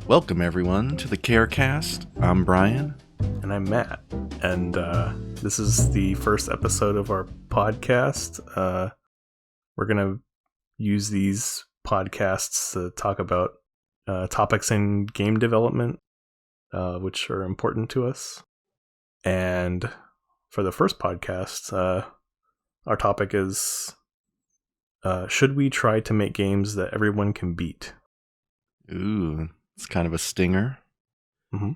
Welcome, everyone, to the CareCast. I'm Brian. And I'm Matt. And this is the first episode of our podcast. We're going to use these podcasts to talk about topics in game development, which are important to us. And for the first podcast, our topic is, should we try to make games that everyone can beat? Ooh, it's kind of a stinger. Mm-hmm.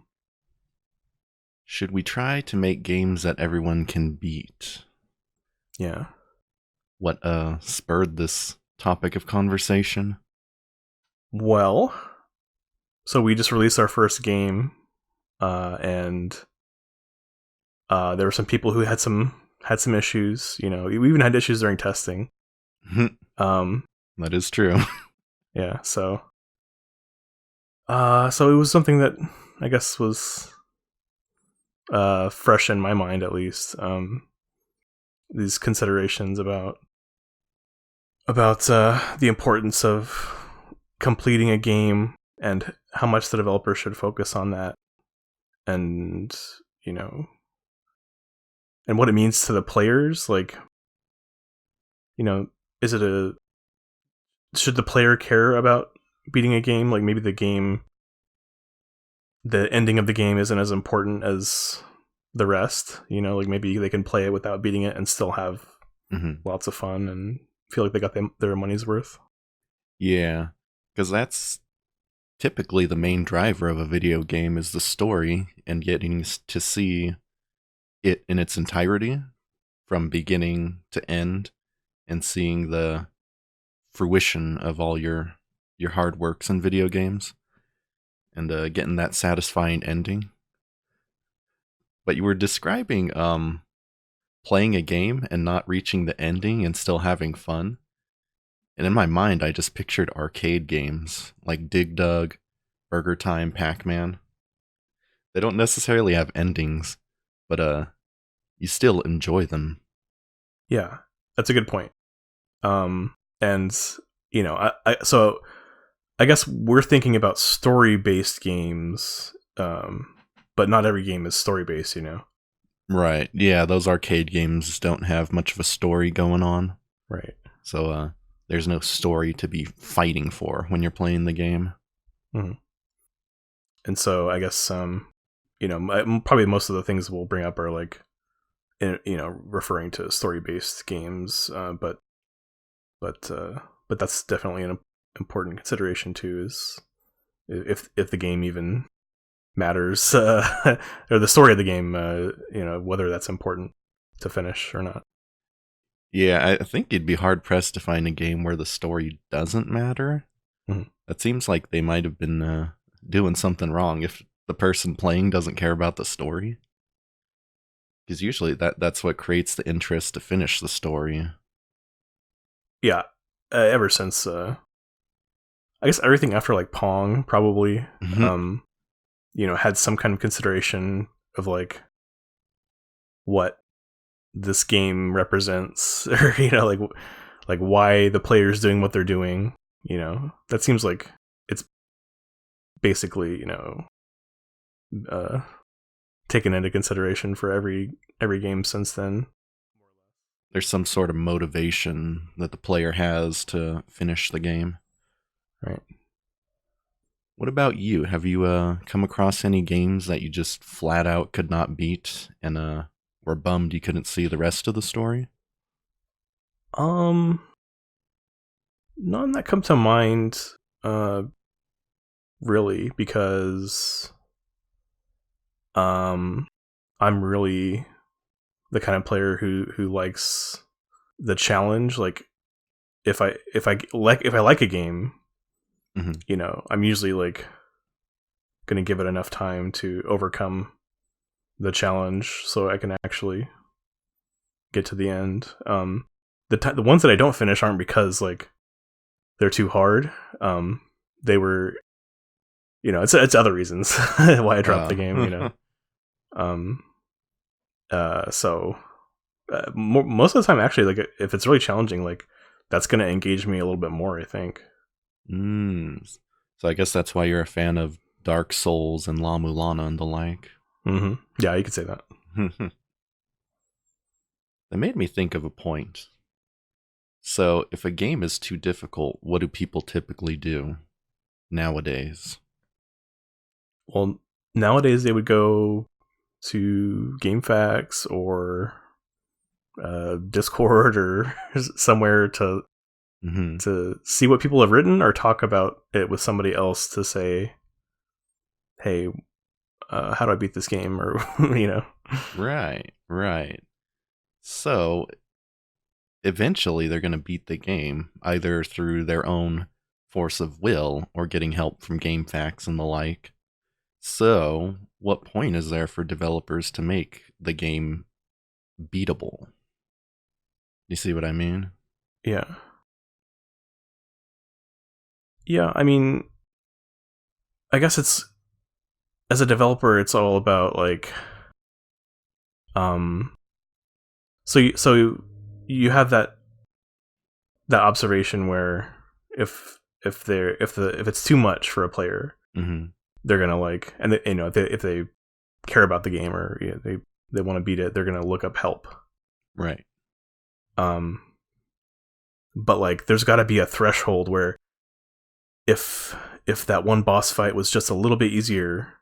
Should we try to make games that everyone can beat? Yeah. What spurred this topic of conversation? Well, so we just released our first game, and there were some people who had some issues. You know, we even had issues during testing. That is true. Yeah. So it was something that I guess was fresh in my mind, at least. These considerations about the importance of completing a game and how much the developer should focus on that, and and what it means to the players. Like, should the player care about beating a game? Like, maybe the ending of the game isn't as important as the rest. Like, maybe they can play it without beating it and still have lots of fun and feel like they got their money's worth. Yeah, because that's typically the main driver of a video game, is the story and getting to see it in its entirety from beginning to end and seeing the fruition of all your hard works in video games and getting that satisfying ending. But you were describing playing a game and not reaching the ending and still having fun. And in my mind, I just pictured arcade games like Dig Dug, Burger Time, Pac-Man. They don't necessarily have endings, but you still enjoy them. Yeah, that's a good point. And I guess we're thinking about story-based games, but not every game is story-based, Right. Yeah, those arcade games don't have much of a story going on. Right. So there's no story to be fighting for when you're playing the game. Mm-hmm. And so I guess probably most of the things we'll bring up are like, referring to story-based games, but that's definitely an important consideration too, is if the game even matters, or the story of the game, whether that's important to finish or not. Yeah, I think you'd be hard-pressed to find a game where the story doesn't matter. Mm-hmm. It seems like they might have been doing something wrong if the person playing doesn't care about the story. Because usually that's what creates the interest to finish the story. Yeah, ever since I guess everything after like Pong probably had some kind of consideration of like what this game represents, or like why the player's doing what they're doing. That seems like it's basically taken into consideration for every game since then. There's some sort of motivation that the player has to finish the game. Right. What about you? Have you come across any games that you just flat out could not beat and were bummed you couldn't see the rest of the story? None that come to mind, really, because I'm really the kind of player who likes the challenge. Like, if I like a game, I'm usually like gonna give it enough time to overcome the challenge so I can actually get to the end. The ones that I don't finish aren't because like they're too hard. They were, it's other reasons why I dropped the game. So most of the time, actually, like if it's really challenging, like that's gonna engage me a little bit more, I think. So I guess that's why you're a fan of Dark Souls and La Mulana and the like. Mm-hmm. Yeah, you could say that. That made me think of a point. So, if a game is too difficult, what do people typically do nowadays? Well, nowadays they would go to GameFAQs or Discord or somewhere to see what people have written, or talk about it with somebody else to say, hey, how do I beat this game? Or, Right. So, eventually they're going to beat the game, either through their own force of will or getting help from GameFAQs and the like. So, what point is there for developers to make the game beatable? You see what I mean? Yeah. Yeah, I mean, I guess it's, as a developer, it's all about like, so you have that observation where if it's too much for a player, they're gonna like, and if they care about the game, or they want to beat it, they're gonna look up help. Right. But like, there's got to be a threshold where if that one boss fight was just a little bit easier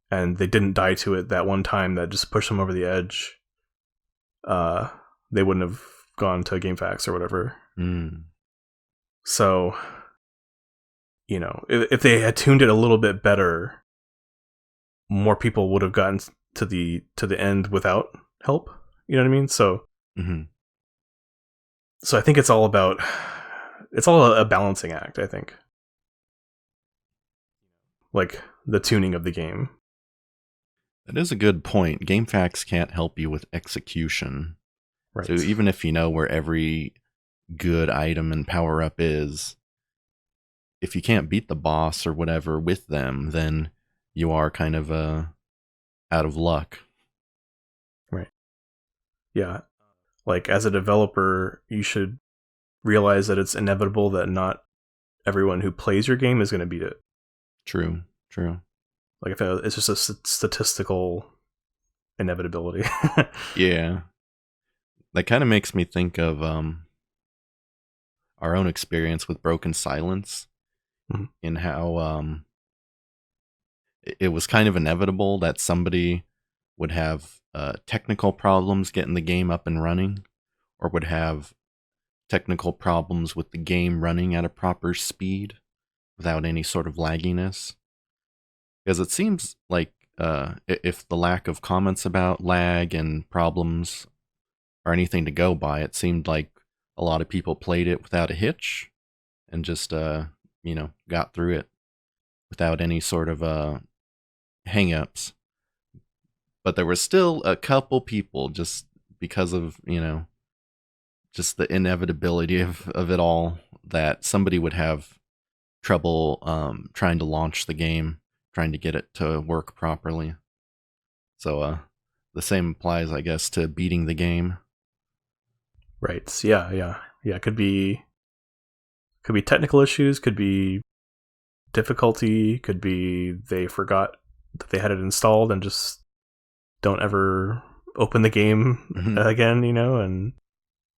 and they didn't die to it that one time that just pushed them over the edge, they wouldn't have gone to GameFAQs or whatever. So, if they had tuned it a little bit better, more people would have gotten to the end without help. You know what I mean? So, so I think it's all a balancing act, I think. Like the tuning of the game. That is a good point. GameFAQs can't help you with execution. Right. So even if you know where every good item and power-up is, if you can't beat the boss or whatever with them, then you are kind of out of luck. Right. Yeah. Like, as a developer, you should realize that it's inevitable that not everyone who plays your game is going to beat it. True. Like, if it's just a statistical inevitability. Yeah. That kind of makes me think of our own experience with Broken Silence, in how it was kind of inevitable that somebody would have technical problems getting the game up and running, or would have technical problems with the game running at a proper speed without any sort of lagginess. Because it seems like if the lack of comments about lag and problems are anything to go by, it seemed like a lot of people played it without a hitch and just got through it without any sort of hang-ups. But there were still a couple people, just because of just the inevitability of it all, that somebody would have trouble trying to launch the game, trying to get it to work properly. So the same applies, I guess, to beating the game. Right. Yeah. Could be technical issues, could be difficulty, could be they forgot that they had it installed and just don't ever open the game again, and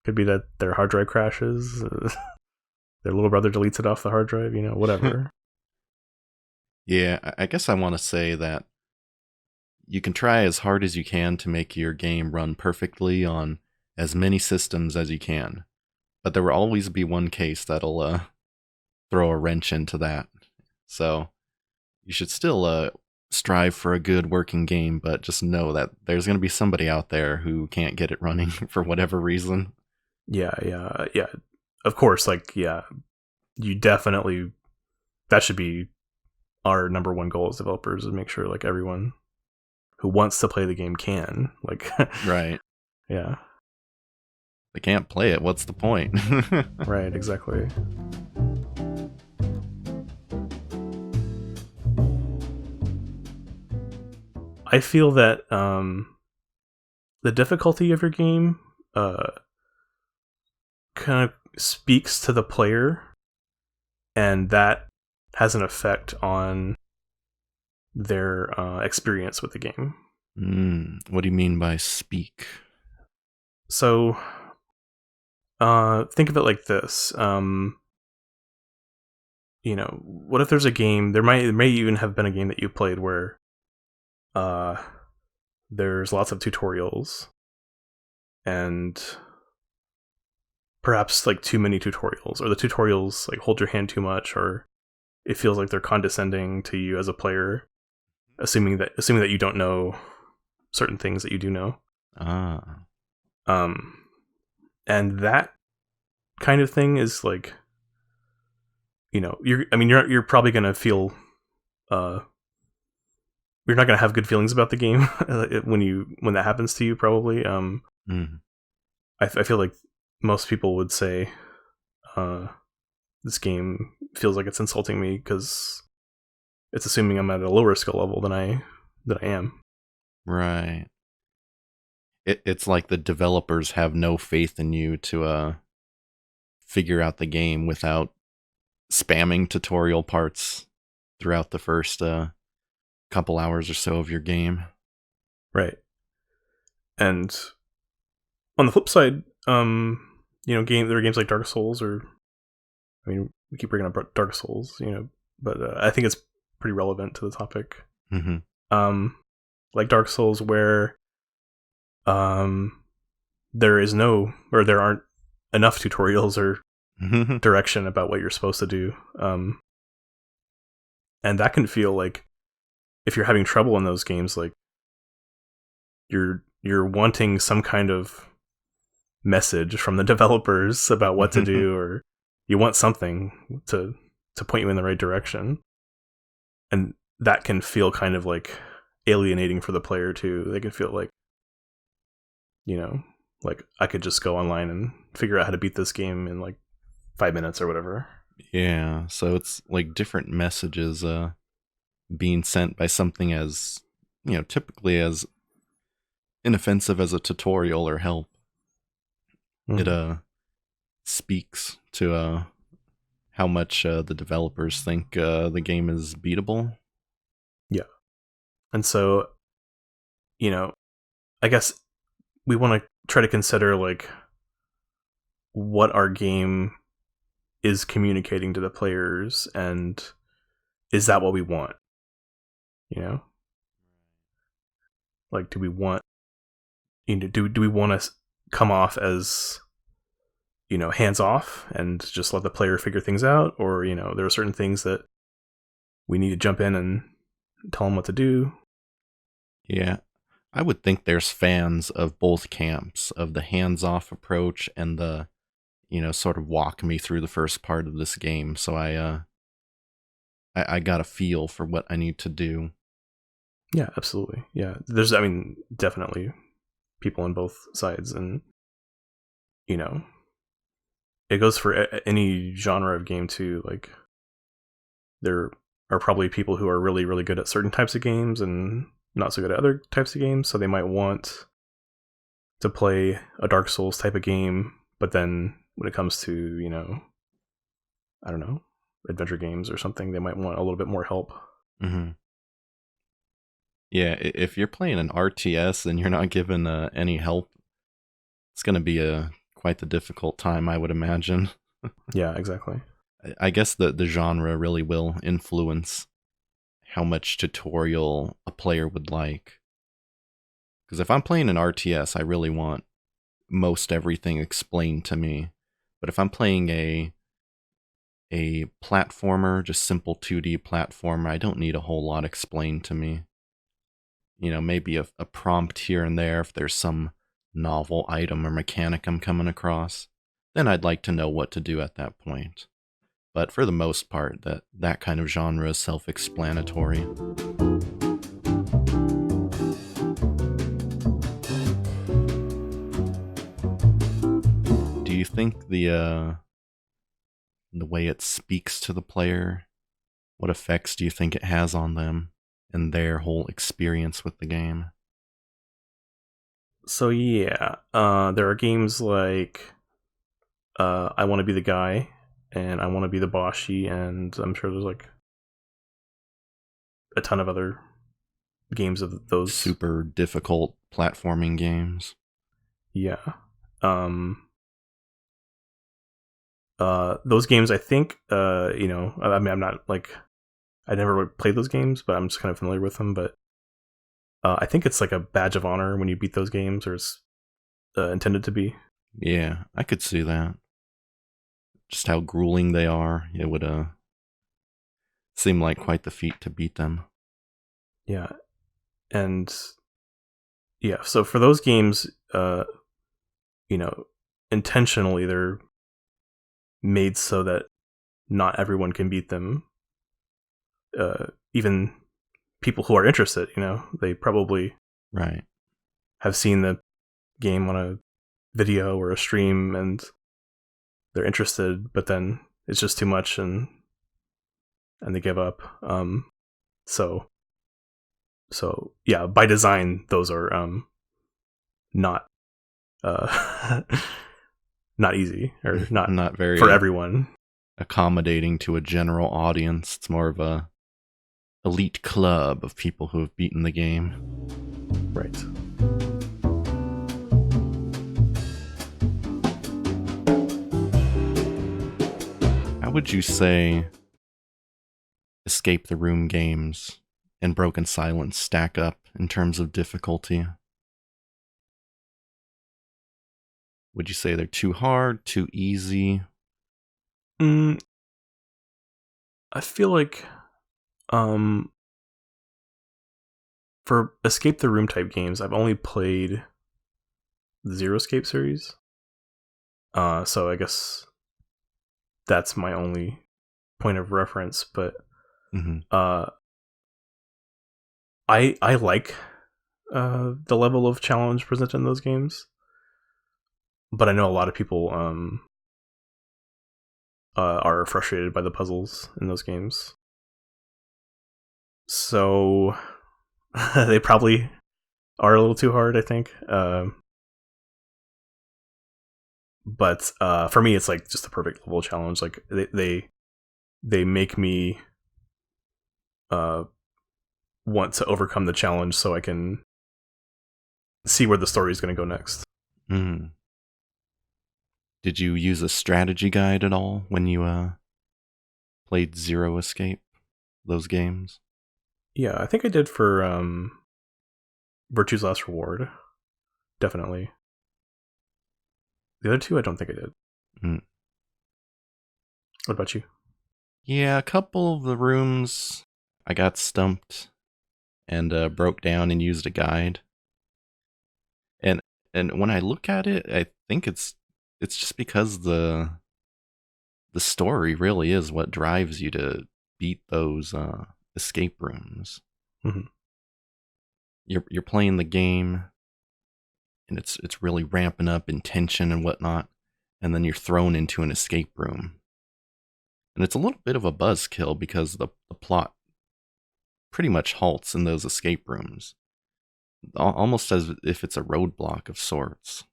could be that their hard drive crashes, their little brother deletes it off the hard drive, whatever. Yeah, I guess I want to say that you can try as hard as you can to make your game run perfectly on as many systems as you can, but there will always be one case that'll throw a wrench into that. So you should still strive for a good working game, but just know that there's going to be somebody out there who can't get it running for whatever reason. Yeah. Of course, you definitely, that should be our number one goal as developers, is make sure like everyone who wants to play the game can, like. Right. Yeah. They can't play it. What's the point? Right, exactly. I feel that the difficulty of your game kind of speaks to the player, and that has an effect on their experience with the game. What do you mean by speak? So, think of it like this. What if there's a game? There may even have been a game that you played where there's lots of tutorials, and perhaps like too many tutorials, or the tutorials like hold your hand too much, or it feels like they're condescending to you as a player, assuming that you don't know certain things that you do know. And that kind of thing is like, you're probably gonna feel you're not gonna have good feelings about the game when that happens to you, probably. I feel like most people would say this game feels like it's insulting me because it's assuming I'm at a lower skill level than I am. Right. It's like the developers have no faith in you to figure out the game without spamming tutorial parts throughout the first couple hours or so of your game. Right. And on the flip side, there are games like Dark Souls, we keep bringing up Dark Souls, but I think it's pretty relevant to the topic. Mm-hmm. Like Dark Souls, where there aren't enough tutorials or direction about what you're supposed to do, and that can feel like, if you're having trouble in those games, like you're wanting some kind of message from the developers about what to do, or you want something to point you in the right direction, and that can feel kind of like alienating for the player too. They can feel like, like I could just go online and figure out how to beat this game in like 5 minutes or whatever. Yeah, so it's like different messages being sent by something as, typically as inoffensive as a tutorial or help. Mm-hmm. It speaks to how much the developers think the game is beatable. Yeah. And so, I guess we want to try to consider like what our game is communicating to the players, and is that what we want? Like, do we want, do we want to come off as, hands off and just let the player figure things out, or there are certain things that we need to jump in and tell them what to do? Yeah, I would think there's fans of both camps, of the hands-off approach and the, sort of walk me through the first part of this game. So I got a feel for what I need to do. Yeah, absolutely. Yeah, there's, definitely people on both sides, and it goes for any genre of game too. Like, there are probably people who are really, really good at certain types of games and not so good at other types of games, so they might want to play a Dark Souls type of game, but then when it comes to, I don't know, adventure games or something, they might want a little bit more help. Mm-hmm. Yeah, if you're playing an RTS and you're not given any help, it's going to be quite the difficult time, I would imagine. Yeah, exactly. I guess the genre really will influence how much tutorial a player would like. Because if I'm playing an RTS, I really want most everything explained to me. But if I'm playing a platformer, just simple 2D platformer, I don't need a whole lot explained to me. Maybe a prompt here and there if there's some novel item or mechanic I'm coming across. Then I'd like to know what to do at that point. But for the most part, that kind of genre is self-explanatory. Do you think the way it speaks to the player, what effects do you think it has on them and their whole experience with the game? So yeah, there are games like I Want to Be the Guy and I Want to Be the Boshi, and I'm sure a ton of other games of those super difficult platforming games. Yeah. Those games, I think, I mean, I'm not like, I never played those games, but I'm just kind of familiar with them. But I think it's like a badge of honor when you beat those games, or it's intended to be. Yeah, I could see that. Just how grueling they are. It would seem like quite the feat to beat them. Yeah. And yeah, so for those games, intentionally they're made so that not everyone can beat them. Even people who are interested, they probably Right. have seen the game on a video or a stream and they're interested, but then it's just too much and they give up. So yeah, by design, those are not not easy or not very for everyone. accommodating to a general audience. It's more of a elite club of people who have beaten the game. Right. How would you say Escape the Room games and Broken Silence stack up in terms of difficulty? Would you say they're too hard, too easy? I feel like for Escape the Room type games, I've only played the Zero Escape series. So I guess that's my only point of reference, but I like the level of challenge presented in those games, but I know a lot of people are frustrated by the puzzles in those games, so they probably are a little too hard, I think. But for me, it's like just the perfect level of challenge. Like they make me want to overcome the challenge so I can see where the story is going to go next. Mm. Did you use a strategy guide at all when you played Zero Escape, those games? Yeah, I think I did for Virtue's Last Reward. Definitely. The other two, I don't think I did. Mm. What about you? Yeah, a couple of the rooms I got stumped and broke down and used a guide. And when I look at it, I think it's just because the story really is what drives you to beat those escape rooms. Mm-hmm. You're playing the game, and it's really ramping up in tension and whatnot, and then you're thrown into an escape room, and it's a little bit of a buzzkill because the plot pretty much halts in those escape rooms, almost as if it's a roadblock of sorts.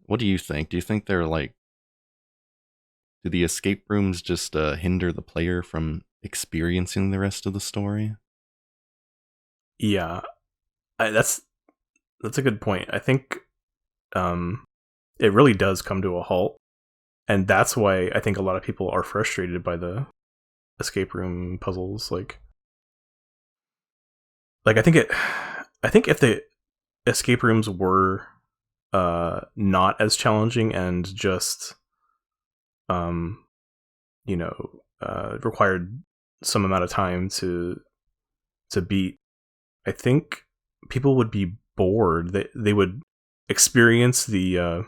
What do you think? Do you think they're like, do the escape rooms just hinder the player from experiencing the rest of the story? Yeah, that's a good point. I think it really does come to a halt, and that's why I think a lot of people are frustrated by the escape room puzzles. Like I think if the escape rooms were not as challenging and just required some amount of time to beat, I think people would be bored. They would experience the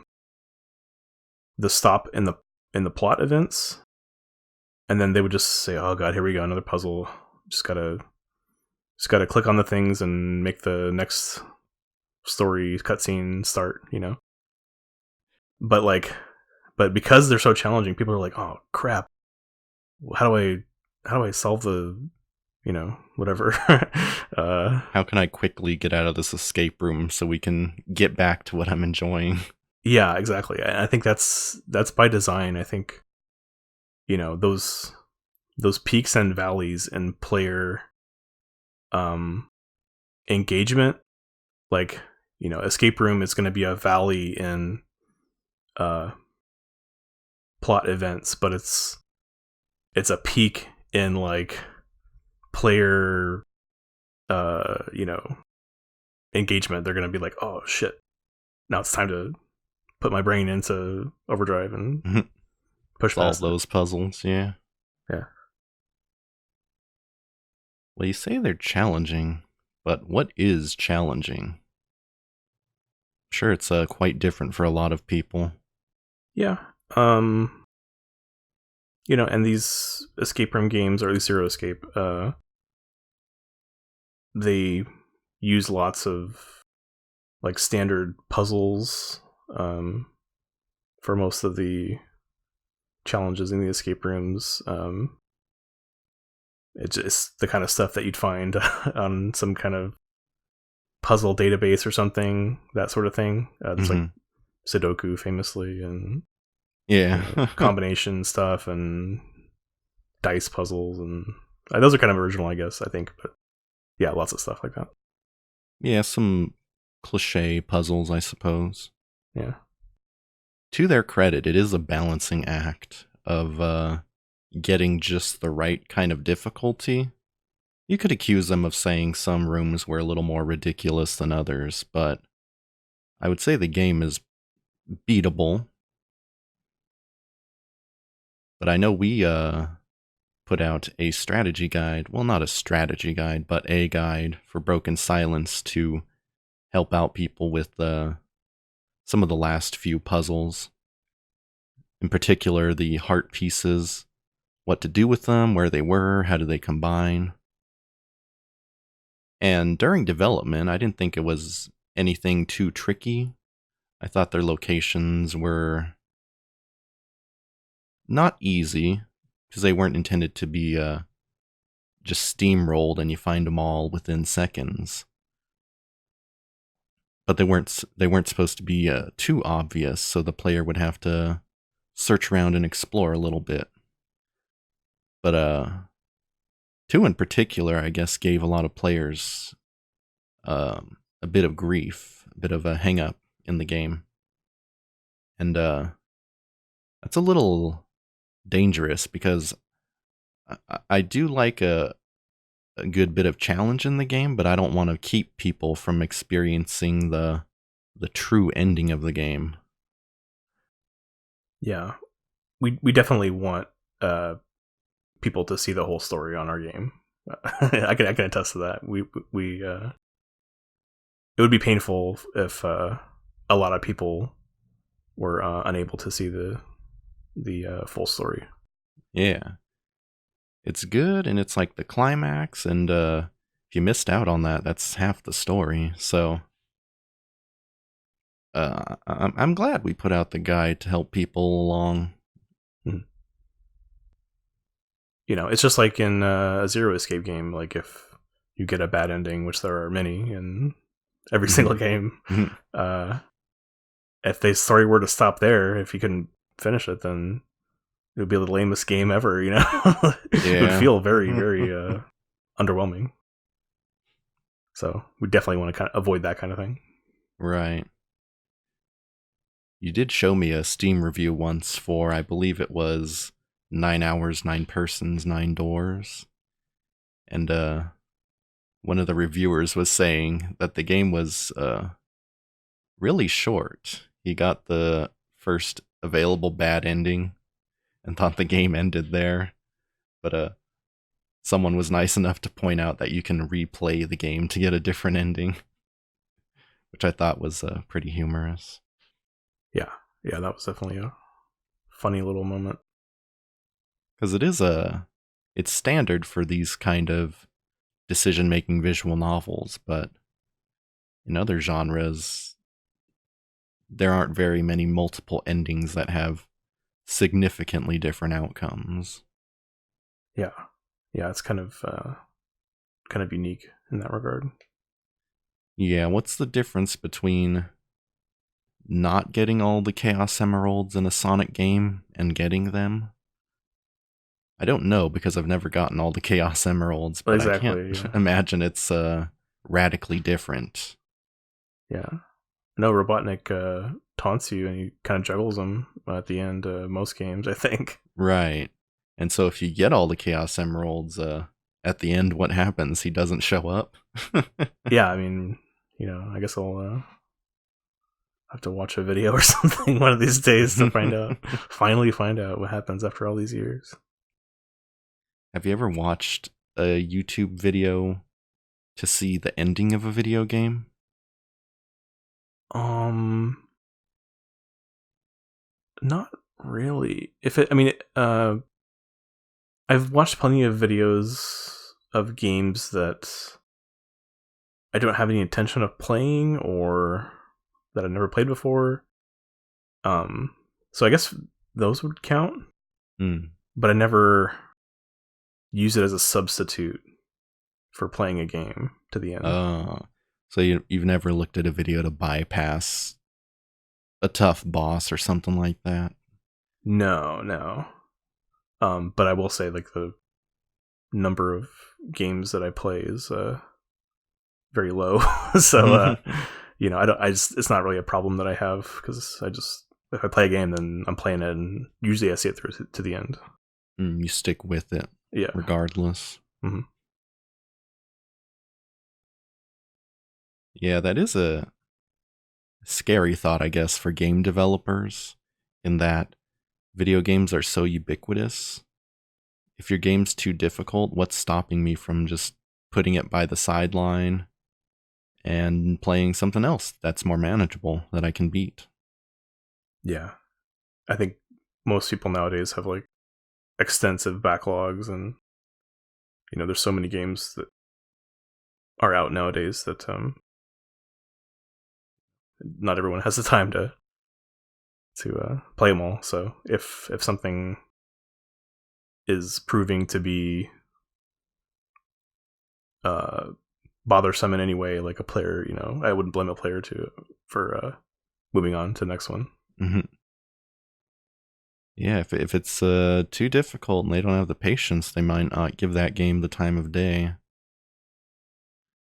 stop in the plot events, and then they would just say, "Oh God, here we go, another puzzle. Just gotta click on the things and make the next story cutscene start." But because they're so challenging, people are like, "Oh crap, how do I solve the whatever?" How can I quickly get out of this escape room so we can get back to what I'm enjoying? Yeah, exactly. I think that's by design. I think those peaks and valleys in player engagement. Like, escape room is going to be a valley in plot events, but it's a peak in like player engagement. They're going to be like, oh shit, now it's time to put my brain into overdrive and push Solve past those puzzles. Yeah. Yeah. Well, you say they're challenging, but what is challenging? Sure, it's quite different for a lot of people. Yeah. And these escape room games, or at least Zero Escape, they use lots of like standard puzzles for most of the challenges in the escape rooms. It's just the kind of stuff that you'd find on some kind of puzzle database or something, that sort of thing. It's like Sudoku famously, and combination stuff and dice puzzles, and those are kind of original, I guess, I think. But yeah, lots of stuff like that. Yeah, some cliche puzzles, I suppose. Yeah. To their credit, it is a balancing act of getting just the right kind of difficulty. You could accuse them of saying some rooms were a little more ridiculous than others, but I would say the game is beatable. But I know we put out a strategy guide. Well, not a strategy guide, but a guide for Broken Silence to help out people with some of the last few puzzles. In particular, the heart pieces, what to do with them, where they were, how do they combine. And during development, I didn't think it was anything too tricky. I thought their locations were not easy, because they weren't intended to be just steamrolled and you find them all within seconds. But they weren't supposed to be too obvious, so the player would have to search around and explore a little bit. But 2 in particular, I guess, gave a lot of players a bit of grief, a bit of a hang-up in the game. And that's a little dangerous, because I do like a good bit of challenge in the game, but I don't want to keep people from experiencing the true ending of the game. Yeah. We definitely want people to see the whole story on our game. I can attest to that. We it would be painful if a lot of people were unable to see the full story. Yeah. It's good, and it's like the climax, and if you missed out on that, that's half the story. So I'm glad we put out the guide to help people along. It's just like in a Zero Escape game. Like, if you get a bad ending, which there are many in every single game, if the story were to stop there, if you couldn't finish it, then it would be the lamest game ever, It would feel very, very underwhelming. So we definitely want to kind of avoid that kind of thing. Right. You did show me a Steam review once for, I believe it was 9 hours, 9 persons, 9 doors. And one of the reviewers was saying that the game was really short. He got the first available bad ending and thought the game ended there. But someone was nice enough to point out that you can replay the game to get a different ending, which I thought was pretty humorous. Yeah, that was definitely a funny little moment. Because it's standard for these kind of decision-making visual novels, but in other genres, there aren't very many multiple endings that have significantly different outcomes. Yeah, it's kind of unique in that regard. Yeah, what's the difference between not getting all the Chaos Emeralds in a Sonic game and getting them? I don't know because I've never gotten all the Chaos Emeralds, but I can't Exactly. Yeah. imagine it's radically different. Yeah. No, Robotnik taunts you and he kind of juggles them at the end of most games, I think. Right. And so if you get all the Chaos Emeralds, at the end, what happens? He doesn't show up? Yeah, I mean, I guess I'll have to watch a video or something one of these days to finally find out what happens after all these years. Have you ever watched a YouTube video to see the ending of a video game? Not really. I've watched plenty of videos of games that I don't have any intention of playing or that I've never played before. So I guess those would count, but I never use it as a substitute for playing a game to the end. So you've never looked at a video to bypass a tough boss or something like that? No. But I will say, like, the number of games that I play is very low. So it's not really a problem that I have, because if I play a game, then I'm playing it, and usually I see it through to the end. You stick with it, Yeah, regardless. Mm-hmm. Yeah, that is a scary thought, I guess, for game developers, in that video games are so ubiquitous. If your game's too difficult, what's stopping me from just putting it by the sideline and playing something else that's more manageable that I can beat? Yeah, I think most people nowadays have, like, extensive backlogs, and there's so many games that are out nowadays that not everyone has the time to play them all. So if something is proving to be bothersome in any way, like a player, I wouldn't blame a player for moving on to the next one. Mm-hmm. Yeah, if it's too difficult and they don't have the patience, they might not give that game the time of day.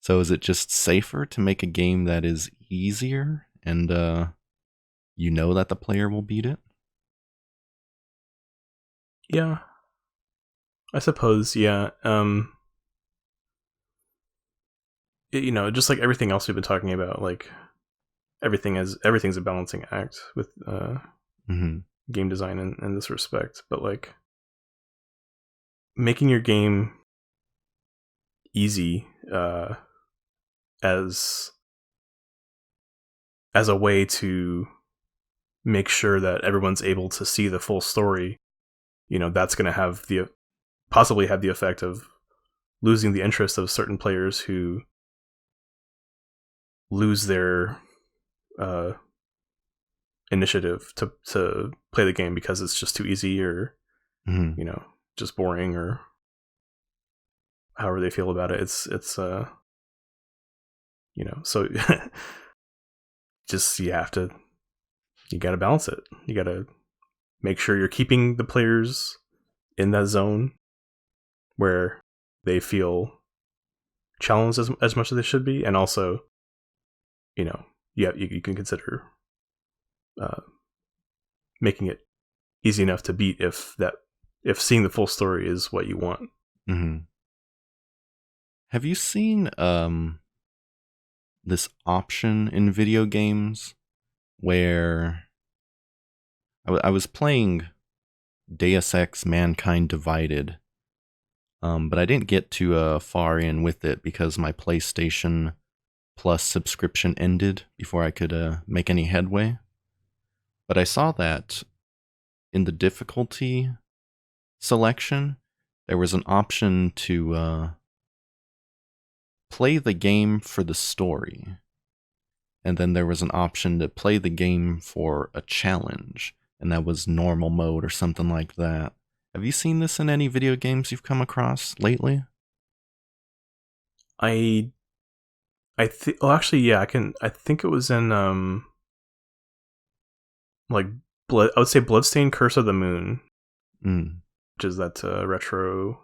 So is it just safer to make a game that is easier and that the player will beat it? Yeah, I suppose. Yeah. Just like everything else we've been talking about, like, everything's a balancing act with game design in this respect. But, like, making your game easy as a way to make sure that everyone's able to see the full story, that's going to possibly have the effect of losing the interest of certain players who lose their initiative to play the game because it's just too easy, or just boring, or however they feel about it. It's so just you gotta balance it. You gotta make sure you're keeping the players in that zone where they feel challenged as much as they should be, and also you can consider making it easy enough to beat if seeing the full story is what you want. Mm-hmm. Have you seen this option in video games where I was playing Deus Ex Mankind Divided, but I didn't get too far in with it because my PlayStation Plus subscription ended before I could make any headway. But I saw that in the difficulty selection, there was an option to play the game for the story. And then there was an option to play the game for a challenge, and that was normal mode or something like that. Have you seen this in any video games you've come across lately? I think. Oh, actually, yeah. I think it was in like I would say Bloodstained: Curse of the Moon. which is that retro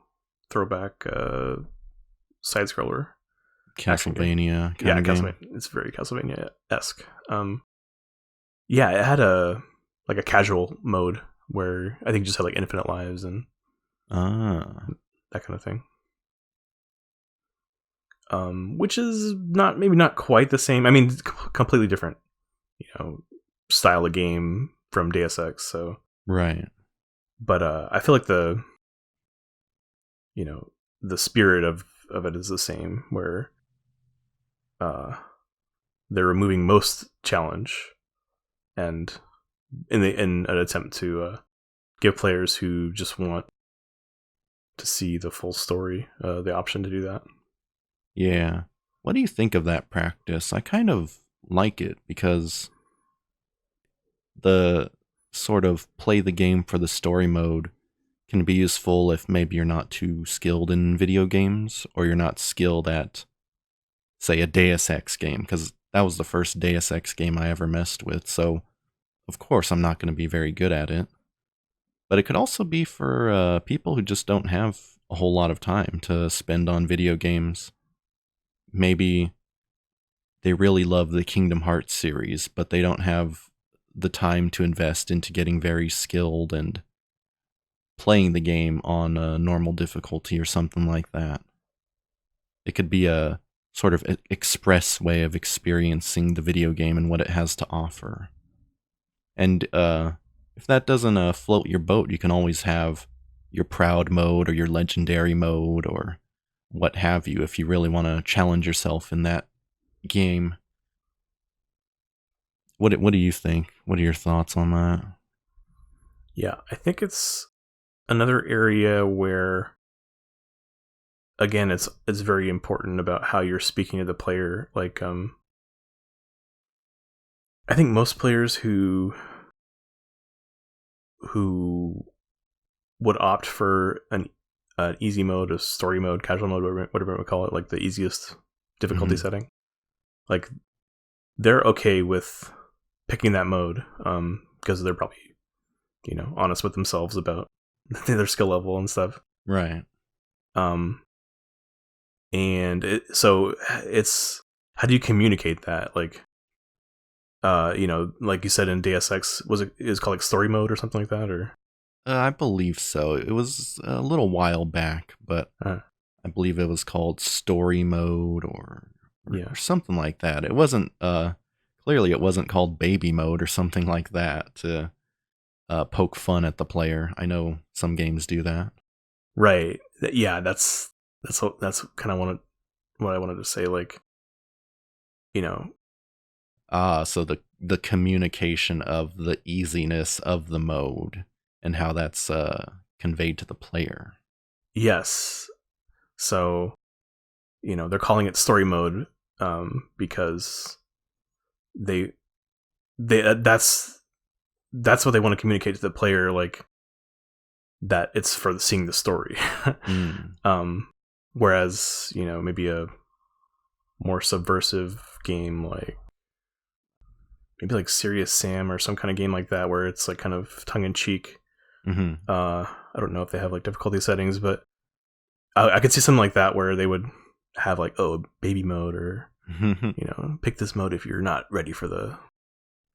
throwback side scroller. Castlevania kind of game. Castlevania. It's very Castlevania-esque. Yeah, it had a casual mode where I think it just had like infinite lives and that kind of thing. Which is maybe not quite the same. I mean, it's completely different, style of game from Deus Ex. So right, but I feel like the spirit of it is the same, where they're removing most challenge, and in an attempt to give players who just want to see the full story the option to do that. Yeah. What do you think of that practice? I kind of like it because the sort of play the game for the story mode can be useful if maybe you're not too skilled in video games, or you're not skilled at, say, a Deus Ex game, because that was the first Deus Ex game I ever messed with, so of course I'm not going to be very good at it. But it could also be for people who just don't have a whole lot of time to spend on video games. Maybe they really love the Kingdom Hearts series, but they don't have the time to invest into getting very skilled and playing the game on a normal difficulty or something like that. It could be a sort of express way of experiencing the video game and what it has to offer. And if that doesn't float your boat, you can always have your proud mode or your legendary mode or what have you, if you really want to challenge yourself in that game. What do you think? What are your thoughts on that? Yeah, I think it's another area where, again, it's very important about how you're speaking to the player. Like, I think most players who would opt for an easy mode, a story mode, casual mode, whatever we call it, like the easiest difficulty setting, like they're okay with picking that mode because they're probably honest with themselves about their skill level and stuff. Right. And so it's, how do you communicate that? Like, like you said in Deus Ex, is called like story mode or something like that, or? I believe so. It was a little while back, but I believe it was called story mode or something like that. It wasn't, clearly it wasn't called baby mode or something like that to poke fun at the player. I know some games do that. Right. Yeah, that's kind of what I wanted to say. Like, so the communication of the easiness of the mode and how that's conveyed to the player. Yes. So, they're calling it story mode because that's what they want to communicate to the player, like that it's for seeing the story. Whereas, maybe a more subversive game like maybe like Serious Sam or some kind of game like that, where it's like kind of tongue in cheek. I don't know if they have like difficulty settings, but I could see something like that where they would have like, baby mode, or pick this mode if you're not ready for the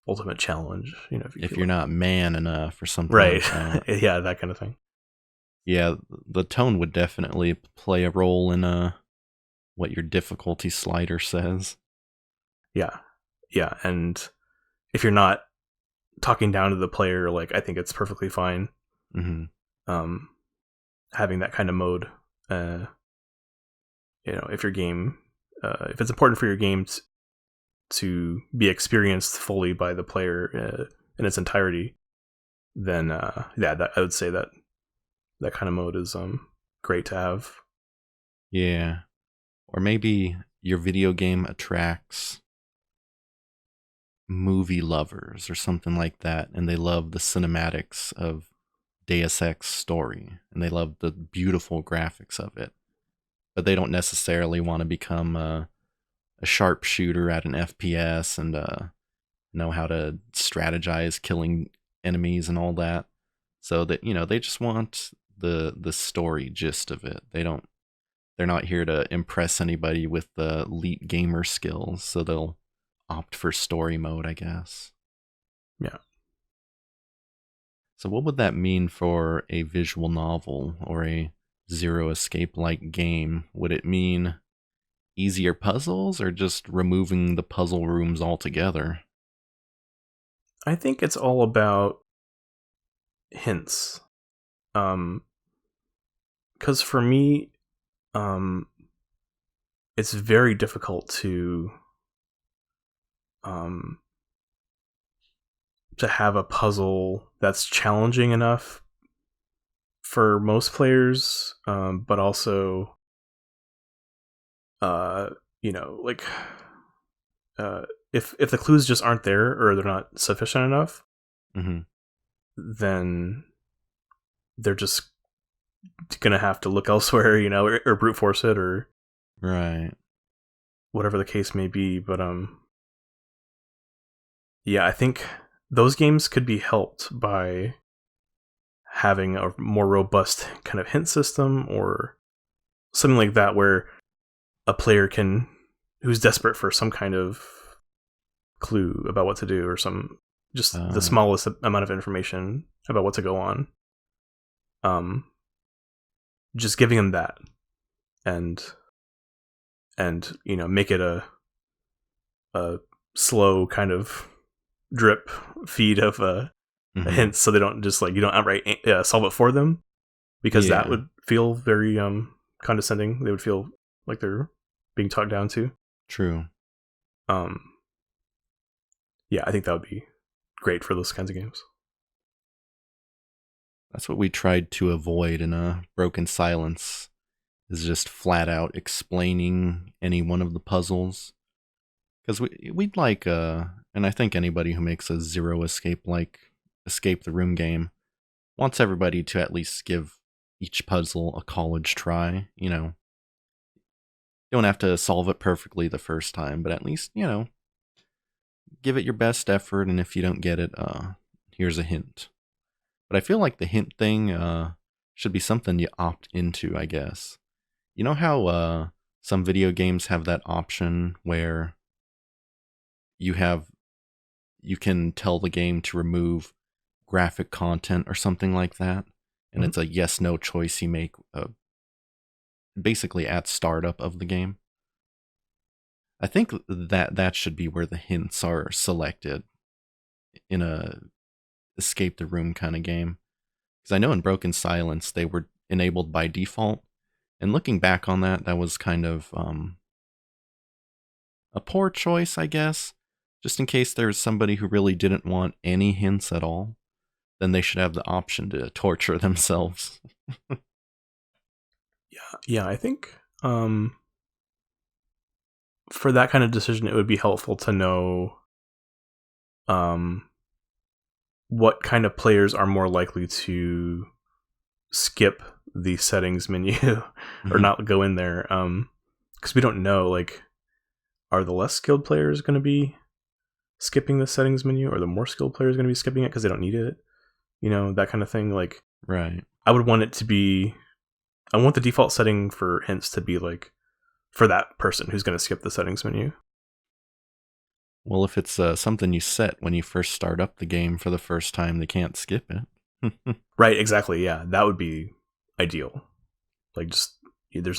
ultimate challenge. If you're not man enough or something, right? Like that. Yeah, that kind of thing. Yeah, the tone would definitely play a role in what your difficulty slider says. Yeah, and if you're not talking down to the player, like, I think it's perfectly fine. Having that kind of mode, if your game, if it's important for your game to be experienced fully by the player in its entirety, then I would say that kind of mode is great to have. Yeah, or maybe your video game attracts movie lovers or something like that, and they love the cinematics of Deus Ex story, and they love the beautiful graphics of it, but they don't necessarily want to become a sharpshooter at an FPS and know how to strategize killing enemies and all that. So that, they just want the story gist of it. They're not here to impress anybody with the elite gamer skills, so they'll opt for story mode, I guess. Yeah. So what would that mean for a visual novel or a Zero Escape-like game? Would it mean easier puzzles or just removing the puzzle rooms altogether? I think it's all about hints. Because for me, it's very difficult to have a puzzle that's challenging enough for most players, but also, like, if the clues just aren't there or they're not sufficient enough, Mm-hmm. then they're just gonna have to look elsewhere, or brute force it, or Right. whatever the case may be. But yeah, I think those games could be helped by having a more robust kind of hint system or something like that, where a player who's desperate for some kind of clue about what to do, or just the smallest amount of information about what to go on, just giving them that, and make it a slow kind of drip feed of hints, so they don't just you don't outright solve it for them, because that would feel very condescending. They would feel like they're being talked down to. True. Yeah, I think that would be great for those kinds of games. That's what we tried to avoid in a Broken Silence, is just flat out explaining any one of the puzzles. Because we'd like, and I think anybody who makes a Zero Escape-like Escape the Room game wants everybody to at least give each puzzle a college try. You don't have to solve it perfectly the first time, but at least, give it your best effort, and if you don't get it, here's a hint. But I feel like the hint thing should be something you opt into, I guess. You know how some video games have that option where you can tell the game to remove graphic content or something like that, and it's a yes/no choice you make, basically at startup of the game. I think that should be where the hints are selected in a escape the room kind of game. Because I know in Broken Silence they were enabled by default, and looking back on that was kind of a poor choice, I guess. Just in case there's somebody who really didn't want any hints at all, then they should have the option to torture themselves. Yeah, I think for that kind of decision, it would be helpful to know what kind of players are more likely to skip the settings menu or not go in there. Because we don't know, are the less skilled players going to be skipping the settings menu, or the more skilled players going to be skipping it because they don't need it? That kind of thing. Right. I would want it to be, I want the default setting for hints to be for that person who's going to skip the settings menu. Well, if it's something you set when you first start up the game for the first time, they can't skip it. Right, exactly. Yeah, that would be ideal. There's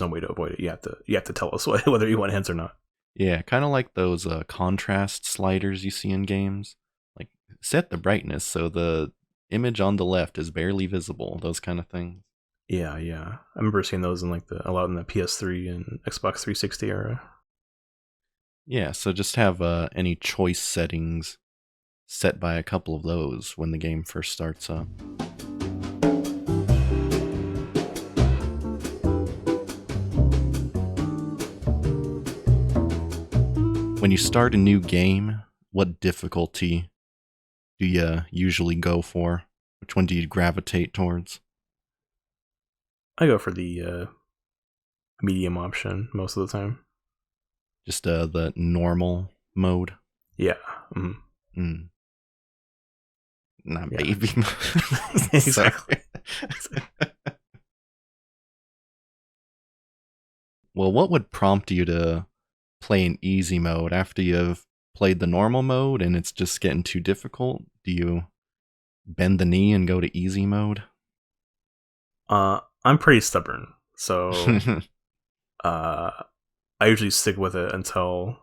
no way to avoid it. You have to tell us whether you want hints or not. Yeah, kind of like those contrast sliders you see in games. Set the brightness so the image on the left is barely visible. Those kind of things. Yeah. I remember seeing those a lot in the PS3 and Xbox 360 era. Yeah, so just have any choice settings set by a couple of those when the game first starts up. When you start a new game, what difficulty do you usually go for? Which one do you gravitate towards? I go for the medium option most of the time. Just the normal mode? Yeah. Not Yeah. baby. Exactly. Well, what would prompt you to play in easy mode after you've played the normal mode and it's just getting too difficult? Do you bend the knee and go to easy mode? I'm pretty stubborn, so uh, I usually stick with it until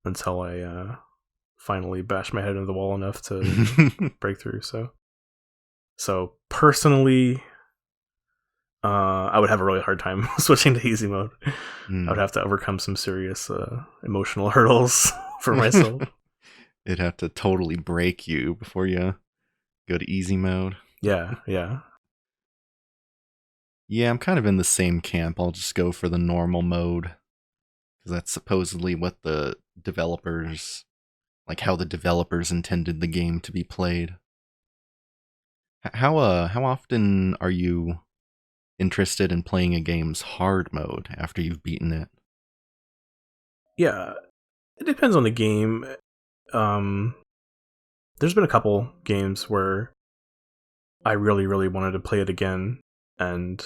I finally bash my head into the wall enough to break through. So personally, I would have a really hard time switching to easy mode. I would have to overcome some serious emotional hurdles for myself. It'd have to totally break you before you go to easy mode. Yeah. Yeah, I'm kind of in the same camp. I'll just go for the normal mode because that's supposedly what the developers, like how the developers intended the game to be played. How often are you interested in playing a game's hard mode after you've beaten it? Yeah, it depends on the game. Um, there's been a couple games where I really, really wanted to play it again, and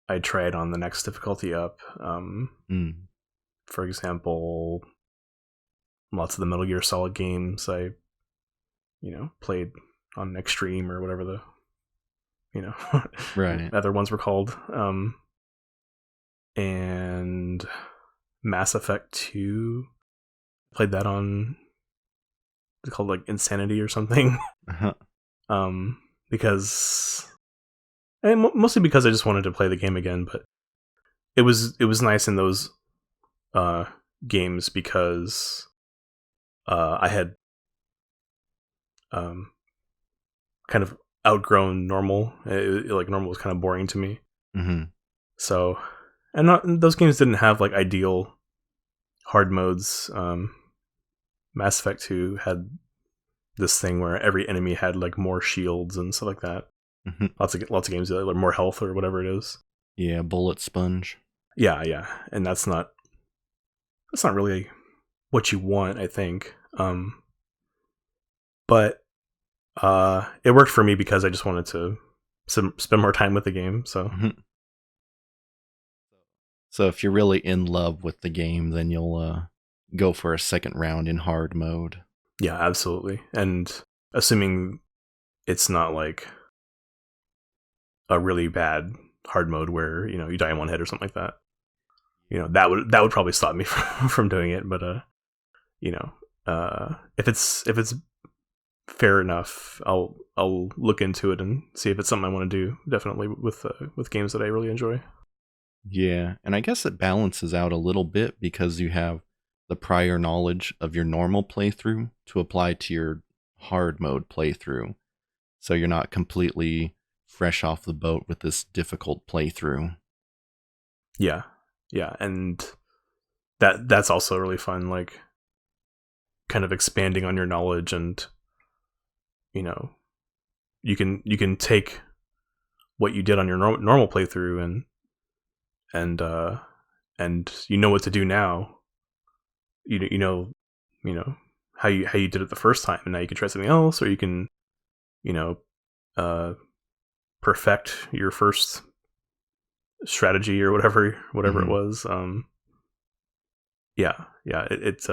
I tried on the next difficulty up. For example, lots of the Metal Gear Solid games I, played on extreme or whatever the, Right. other ones were called. And Mass Effect 2, played that on, it's called like Insanity or something. Because, and mostly because I just wanted to play the game again, but it was nice in those games because I had kind of outgrown normal. Like normal was kind of boring to me. Mm-hmm. So, and those games didn't have like ideal hard modes. Mass Effect 2 had this thing where every enemy had like more shields and stuff like that. Mm-hmm. Lots of games that like more health or whatever it is. Yeah, bullet sponge. Yeah, and that's not really what you want, I think. But it worked for me because I just wanted to spend more time with the game. So Mm-hmm. So if you're really in love with the game, then you'll go for a second round in hard mode. yeah, absolutely. And assuming it's not like a really bad hard mode where you die in one hit or something like that, that would probably stop me from doing it. But if it's fair enough, I'll look into it and see if it's something I want to do. Definitely with games that I really enjoy. Yeah, and I guess it balances out a little bit because you have the prior knowledge of your normal playthrough to apply to your hard mode playthrough. So you're not completely fresh off the boat with this difficult playthrough. Yeah, and that's also really fun. Like, kind of expanding on your knowledge, and you can take what you did on your normal playthrough and you know what to do now. You know how you did it the first time, and now you can try something else, or you can you know uh perfect your first strategy or whatever it was. It's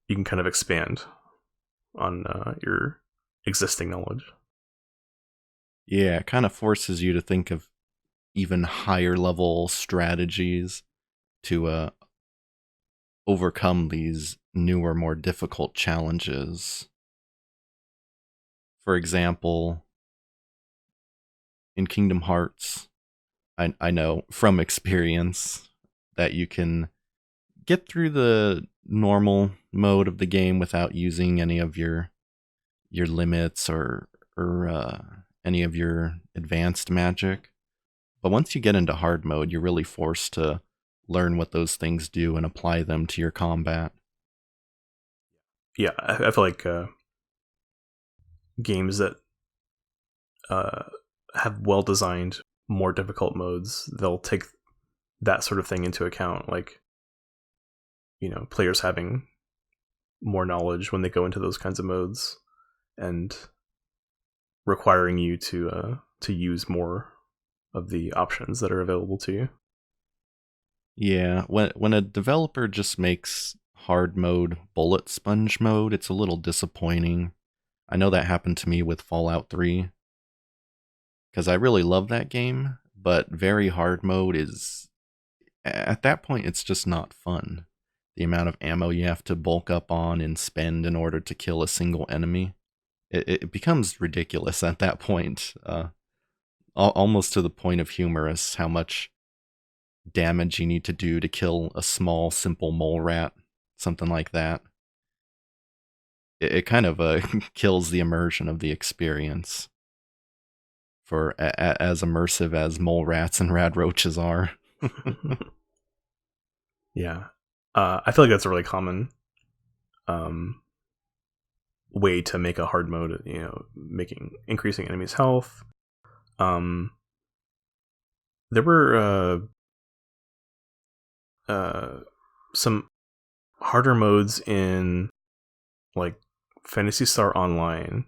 you can kind of expand on your existing knowledge. Yeah, it kind of forces you to think of even higher level strategies to overcome these newer, more difficult challenges. For example, in Kingdom Hearts, I know from experience that you can get through the normal mode of the game without using any of your limits or any of your advanced magic. But once you get into hard mode, you're really forced to learn what those things do and apply them to your combat. Yeah, I feel like games that have well designed more difficult modes, they'll take that sort of thing into account. Like, players having more knowledge when they go into those kinds of modes, and requiring you to use more of the options that are available to you. Yeah, when a developer just makes hard mode bullet sponge mode, it's a little disappointing. I know that happened to me with Fallout 3 because I really love that game, but very hard mode is, at that point, it's just not fun. The amount of ammo you have to bulk up on and spend in order to kill a single enemy, it becomes ridiculous at that point. Almost to the point of humorous how much damage you need to do to kill a small, simple mole rat, something like that. It kind of kills the immersion of the experience for as immersive as mole rats and rad roaches are. Yeah. I feel like that's a really common way to make a hard mode, increasing enemies' health. There were some harder modes in like Phantasy Star Online,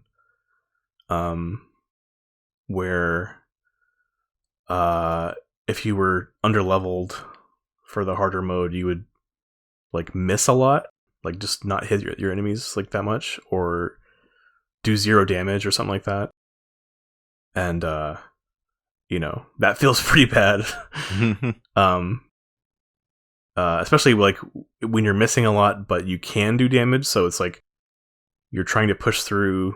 where if you were underleveled for the harder mode, you would like miss a lot, like just not hit your enemies like that much, or do 0 damage or something like that. And that feels pretty bad. Especially like when you're missing a lot, but you can do damage. So it's like you're trying to push through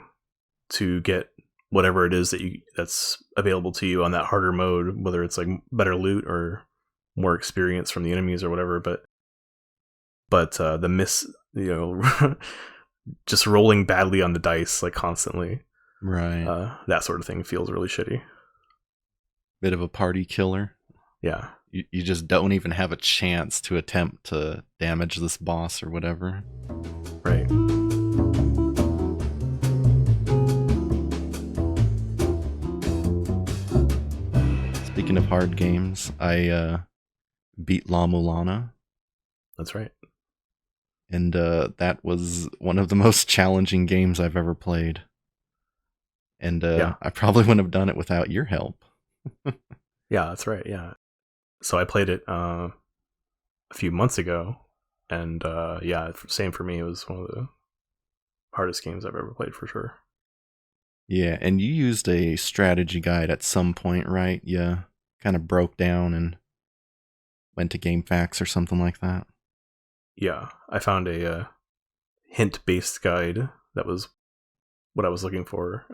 to get whatever it is that's available to you on that harder mode, whether it's like better loot or more experience from the enemies or whatever. But the miss, just rolling badly on the dice like constantly, Right. that sort of thing feels really shitty. Bit of a party killer. Yeah. You just don't even have a chance to attempt to damage this boss or whatever. Right. Speaking of hard games, I beat La Mulana. That's right. And that was one of the most challenging games I've ever played. And I probably wouldn't have done it without your help. Yeah, that's right. Yeah. So I played it a few months ago, and same for me. It was one of the hardest games I've ever played for sure. Yeah, and you used a strategy guide at some point, right? You kind of broke down and went to GameFAQs or something like that. Yeah, I found a hint-based guide that was what I was looking for,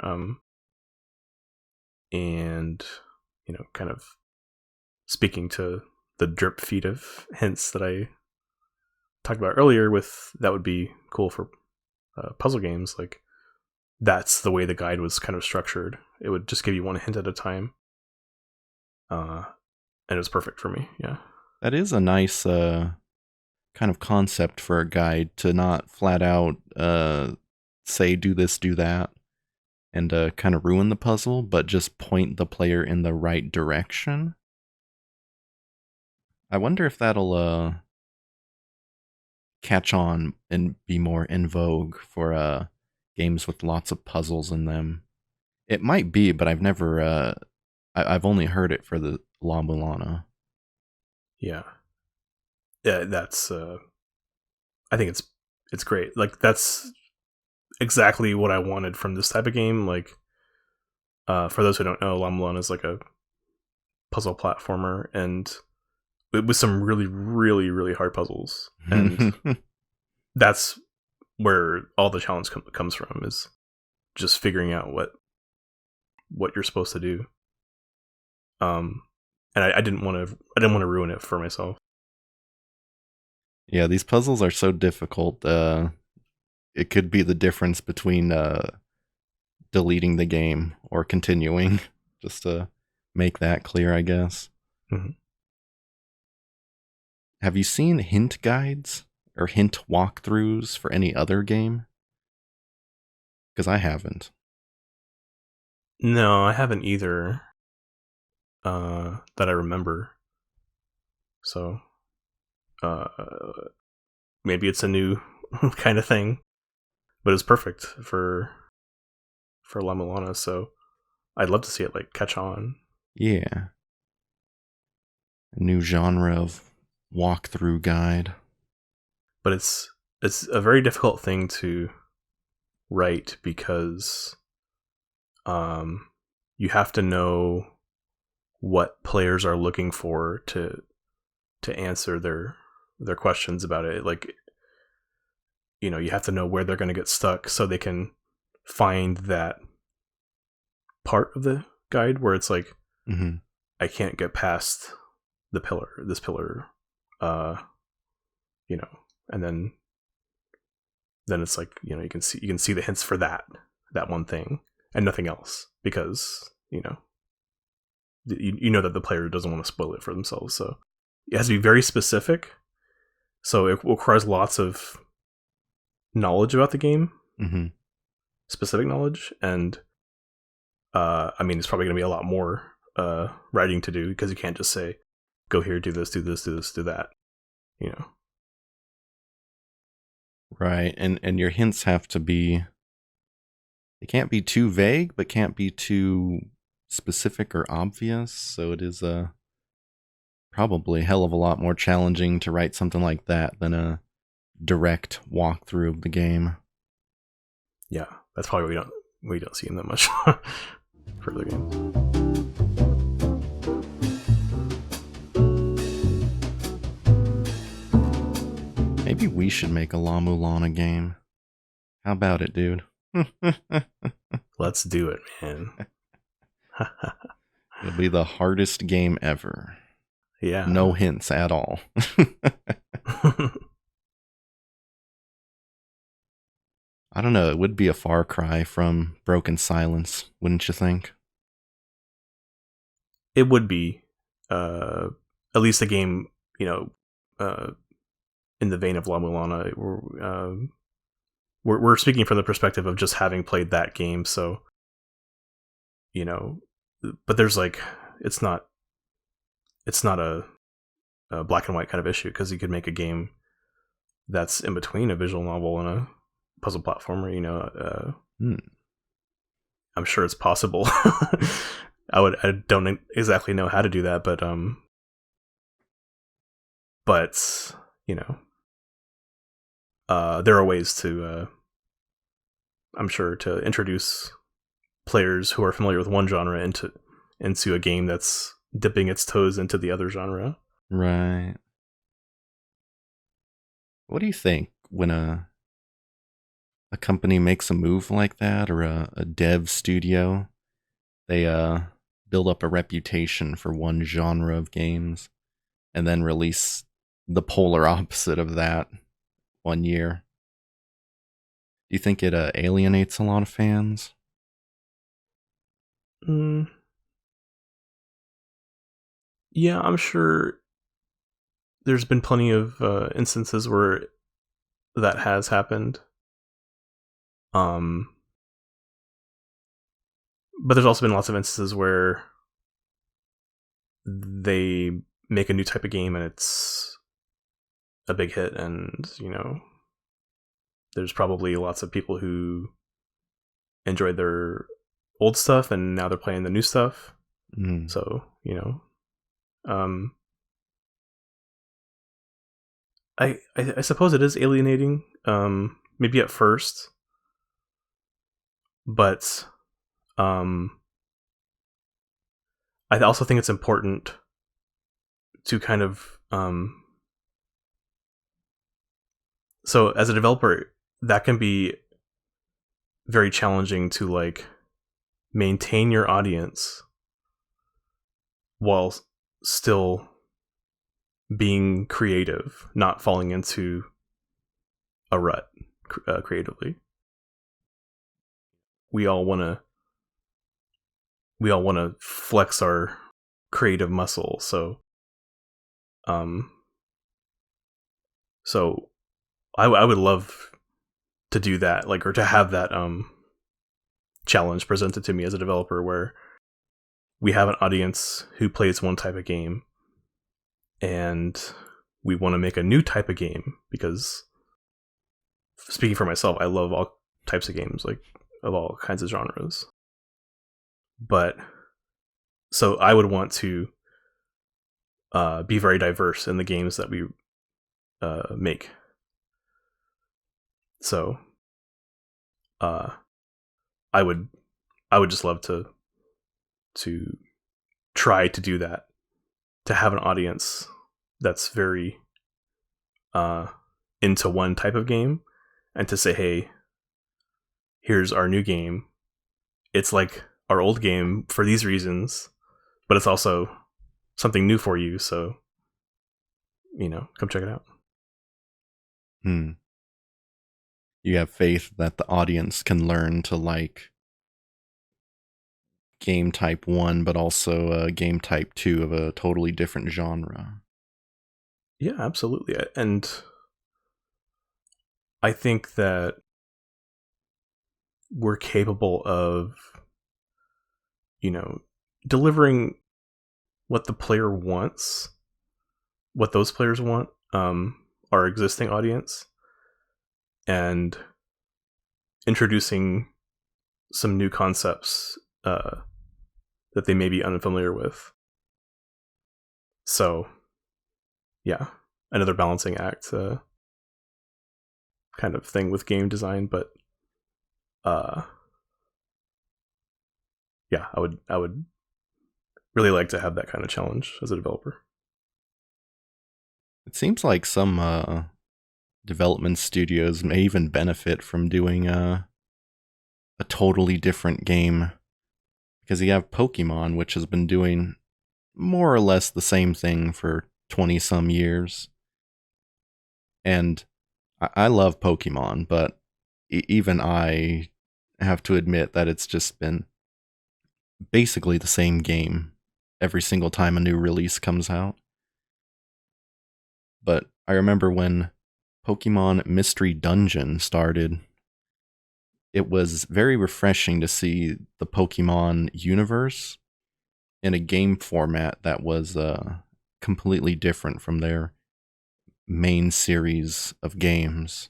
and kind of speaking to the drip feed of hints that I talked about earlier. With that would be cool for puzzle games. Like that's the way the guide was kind of structured. It would just give you one hint at a time, and it was perfect for me. Yeah, that is a nice kind of concept for a guide, to not flat out say do this, do that, and kind of ruin the puzzle, but just point the player in the right direction. I wonder if that'll catch on and be more in vogue for games with lots of puzzles in them. It might be, but I've never I've only heard it for the La Mulana. Yeah, that's I think it's great. Like that's exactly what I wanted from this type of game. Like for those who don't know, La Mulana is like a puzzle platformer, and with some really, really, really hard puzzles. And that's where all the challenge comes from, is just figuring out what you're supposed to do. And I didn't want to ruin it for myself. Yeah, these puzzles are so difficult. It could be the difference between deleting the game or continuing. Just to make that clear, I guess. Mm-hmm. Have you seen hint guides or hint walkthroughs for any other game? Because I haven't. No, I haven't either. That I remember. So, maybe it's a new kind of thing, but it's perfect for La Mulana. So, I'd love to see it like catch on. Yeah. A new genre of walkthrough guide. But it's a very difficult thing to write because you have to know what players are looking for to answer their questions about it. Like, you have to know where they're going to get stuck so they can find that part of the guide where it's like, I can't get past this pillar, and then it's like, you can see the hints for that one thing and nothing else, because you know that the player doesn't want to spoil it for themselves. So it has to be very specific. So it requires lots of knowledge about the game, specific knowledge, and it's probably going to be a lot more writing to do, because you can't just say, go here, do this, do this, do this, do that. Right, and your hints have to be, they can't be too vague, but can't be too specific or obvious. So it is probably a hell of a lot more challenging to write something like that than a direct walkthrough of the game. Yeah, that's probably we don't see in that much for the games. Maybe we should make a La Mulana game. How about it, dude? Let's do it, man. It'll be the hardest game ever. Yeah. No hints at all. I don't know. It would be a far cry from Broken Silence, wouldn't you think? It would be. At least a game, in the vein of La Mulana. We're speaking from the perspective of just having played that game, so but there's like, it's not a black and white kind of issue, because you could make a game that's in between a visual novel and a puzzle platformer. I'm sure it's possible. I don't exactly know how to do that, but there are ways to, I'm sure, to introduce players who are familiar with one genre into a game that's dipping its toes into the other genre. Right. What do you think when a company makes a move like that, or a dev studio? They build up a reputation for one genre of games and then release the polar opposite of that one year. Do you think it alienates a lot of fans? Yeah, I'm sure there's been plenty of instances where that has happened. But there's also been lots of instances where they make a new type of game and it's a big hit, and there's probably lots of people who enjoyed their old stuff and now they're playing the new stuff. So I suppose it is alienating, maybe at first, but I also think it's important to kind of so as a developer, that can be very challenging to like maintain your audience while still being creative, not falling into a rut creatively. We all want to flex our creative muscle, so I would love to do that, like, or to have that challenge presented to me as a developer, where we have an audience who plays one type of game and we want to make a new type of game, because speaking for myself, I love all types of games, like of all kinds of genres. But so I would want to be very diverse in the games that we make. So I would just love to try to do that, to have an audience that's very into one type of game, and to say, hey, here's our new game. It's like our old game for these reasons, but it's also something new for you. So, come check it out. You have faith that the audience can learn to like game type 1, but also game type 2 of a totally different genre. Yeah, absolutely. And I think that we're capable of, delivering what the player wants, what those players want, our existing audience, and introducing some new concepts that they may be unfamiliar with. So, yeah, another balancing act kind of thing with game design, but yeah, I would really like to have that kind of challenge as a developer. It seems like some development studios may even benefit from doing a totally different game, because you have Pokemon, which has been doing more or less the same thing for 20 some years. And I love Pokemon, but even I have to admit that it's just been basically the same game every single time a new release comes out. But I remember when Pokemon Mystery Dungeon started, it was very refreshing to see the Pokemon universe in a game format that was completely different from their main series of games.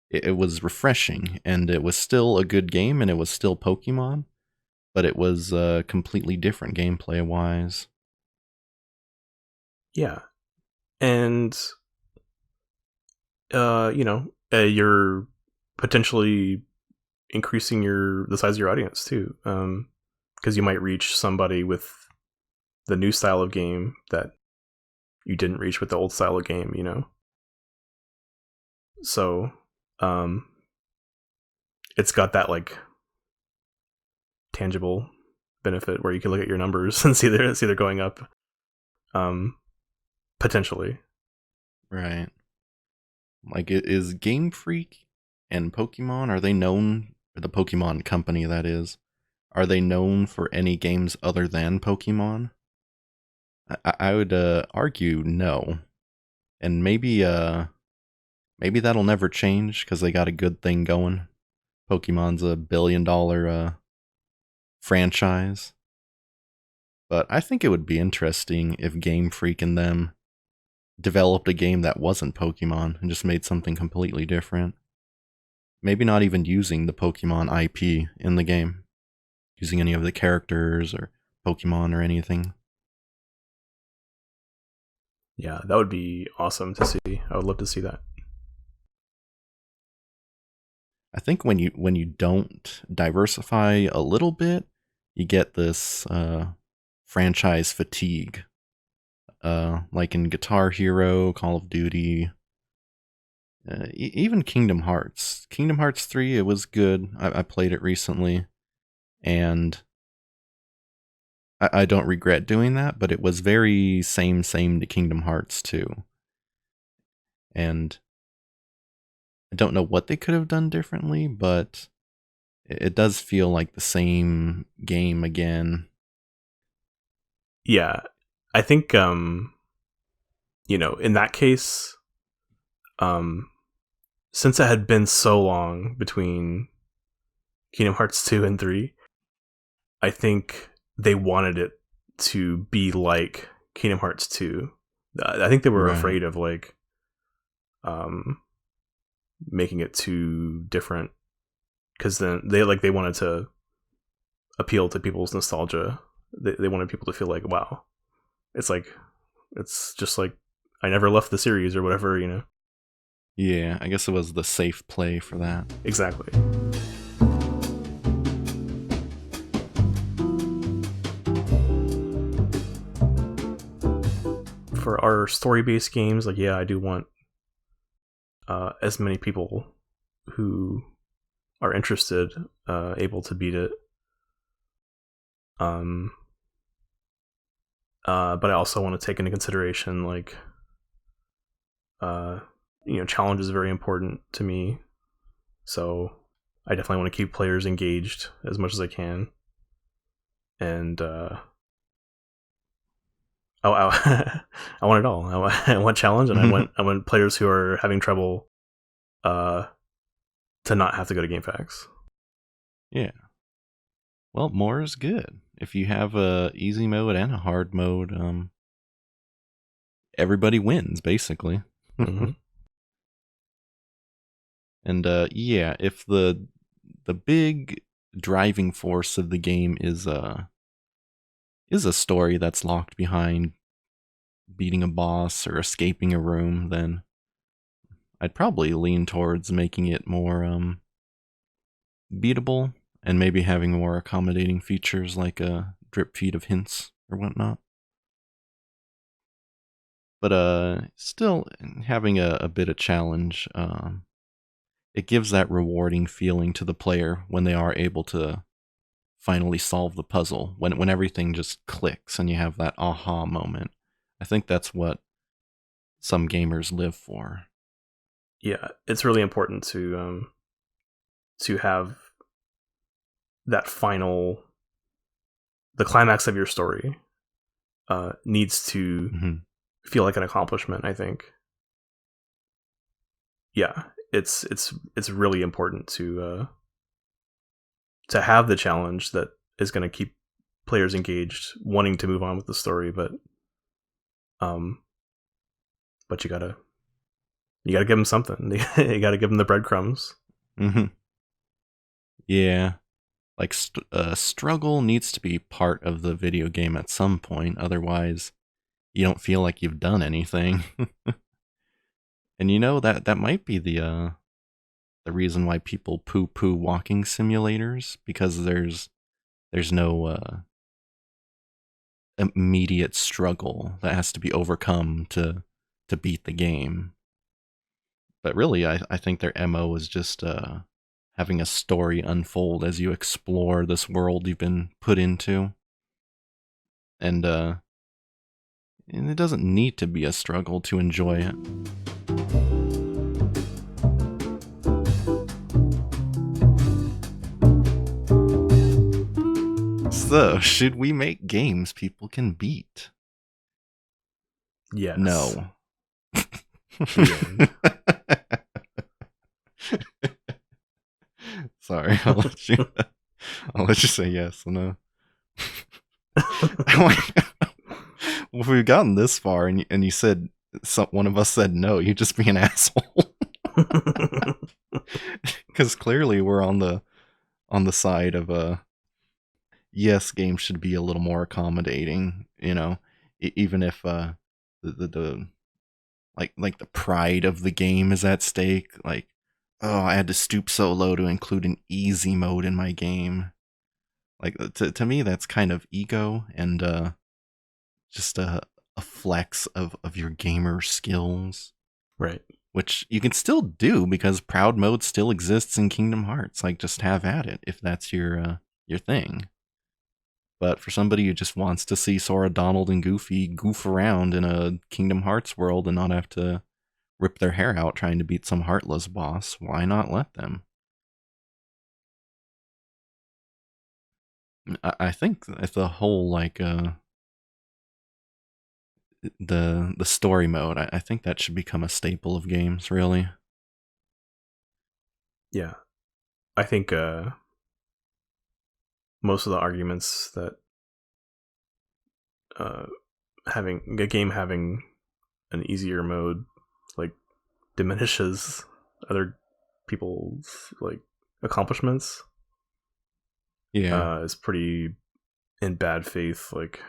It was refreshing, and it was still a good game, and it was still Pokemon, but it was completely different gameplay wise. Yeah, and you're potentially increasing the size of your audience too, because you might reach somebody with the new style of game that you didn't reach with the old style of game. So it's got that like tangible benefit where you can look at your numbers and see they're going up, potentially. Right. Like, is Game Freak and Pokemon, are they known, or the Pokemon company that is, are they known for any games other than Pokemon? I would argue no. And maybe that'll never change because they got a good thing going. Pokemon's a $1 billion franchise. But I think it would be interesting if Game Freak and them developed a game that wasn't Pokemon and just made something completely different. Maybe not even using the Pokemon IP in the game, using any of the characters or Pokemon or anything. Yeah, that would be awesome to see. I would love to see that. I think when you don't diversify a little bit, you get this franchise fatigue. Like in Guitar Hero, Call of Duty, even Kingdom Hearts. Kingdom Hearts 3, it was good. I played it recently, and I don't regret doing that, but it was very same to Kingdom Hearts 2. And I don't know what they could have done differently, but it does feel like the same game again. Yeah, I think in that case, since it had been so long between Kingdom Hearts 2 and 3, I think they wanted it to be like Kingdom Hearts 2. I think they were afraid of like making it too different, because then they wanted to appeal to people's nostalgia. They wanted people to feel like, wow, it's like it's just like I never left the series or whatever, Yeah, I guess it was the safe play for that. Exactly. For our story-based games, like, yeah, I do want as many people who are interested able to beat it. But I also want to take into consideration, like, challenge is very important to me. So I definitely want to keep players engaged as much as I can. And I want it all. I want challenge, and I want players who are having trouble to not have to go to GameFAQs. Yeah. Well, more is good. If you have a easy mode and a hard mode, everybody wins basically. Mm-hmm. And yeah, if the big driving force of the game is a story that's locked behind beating a boss or escaping a room, then I'd probably lean towards making it more beatable and maybe having more accommodating features like a drip feed of hints or whatnot. But still having a bit of challenge, it gives that rewarding feeling to the player when they are able to finally solve the puzzle, when everything just clicks and you have that aha moment. I think that's what some gamers live for. Yeah, it's really important to have that the climax of your story needs to feel like an accomplishment, I think. Yeah, it's really important to have the challenge that is going to keep players engaged, wanting to move on with the story, but you gotta give them something. You gotta give them the breadcrumbs. Yeah, like struggle needs to be part of the video game at some point, otherwise you don't feel like you've done anything. And that might be the reason why people poo-poo walking simulators, because there's no immediate struggle that has to be overcome to beat the game. But really, I think their MO is just having a story unfold as you explore this world you've been put into. And it doesn't need to be a struggle to enjoy it. So, should we make games people can beat? Yes. No. Sorry, I'll let you say yes or no. If we've gotten this far and you said one of us said no, you just be an asshole. Because clearly we're on the side of yes, games should be a little more accommodating, even if the like the pride of the game is at stake. Like, oh, I had to stoop so low to include an easy mode in my game. Like, to me, that's kind of ego and just a flex of your gamer skills. Right. Which you can still do because proud mode still exists in Kingdom Hearts. Like, just have at it if that's your thing. But for somebody who just wants to see Sora, Donald, and Goofy goof around in a Kingdom Hearts world and not have to rip their hair out trying to beat some heartless boss, why not let them? I think if the whole the story mode, I think that should become a staple of games, really. Yeah. I think most of the arguments that having a game having an easier mode like diminishes other people's like accomplishments Yeah. is pretty in bad faith. Like,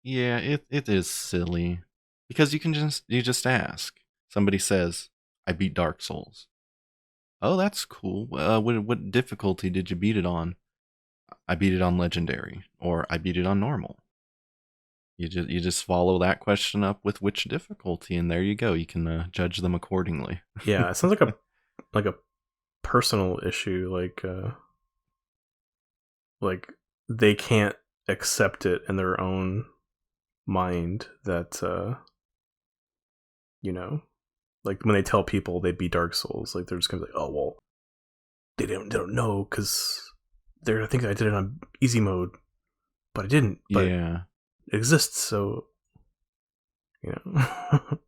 Yeah, it is silly because you just ask. Somebody says, "I beat Dark Souls." Oh, that's cool. What difficulty did you beat it on? I beat it on legendary, or I beat it on normal. You just follow that question up with which difficulty, and there you go. You can judge them accordingly. Yeah, it sounds like a personal issue. Like they can't accept it in their own mind that you know, like when they tell people they beat Dark Souls, like they're just gonna be like, oh well, they don't know because they're I think I did it on easy mode, but I didn't. But Yeah, it exists, so you know.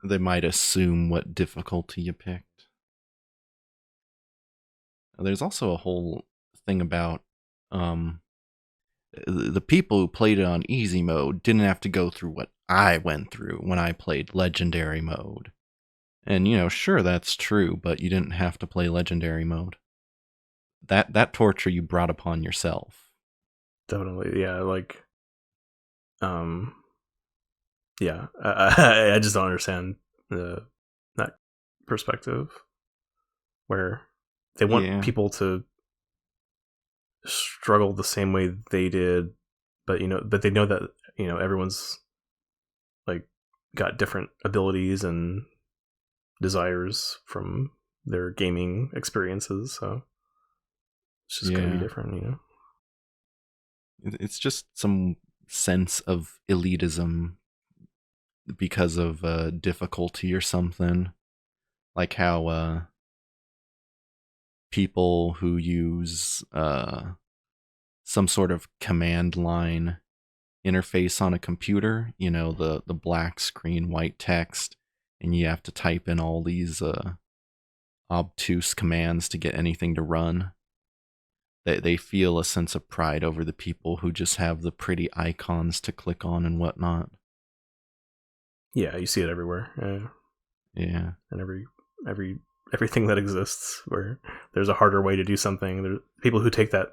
they might assume what difficulty you picked. There's also a whole thing about um, the people who played it on easy mode didn't have to go through what I went through when I played legendary mode. And sure that's true, but you didn't have to play legendary mode. That torture you brought upon yourself. Definitely, yeah. Um, yeah. I just don't understand that perspective where they want Yeah. people to struggle the same way they did, but they know that everyone's like got different abilities and desires from their gaming experiences, so it's just going to be Yeah. different. It's just some sense of elitism because of difficulty or something. Like how people who use some sort of command line interface on a computer, the black screen, white text, and you have to type in all these obtuse commands to get anything to run. They feel a sense of pride over the people who just have the pretty icons to click on and whatnot. Yeah, you see it everywhere. Yeah. And every everything that exists where there's a harder way to do something. There people who take that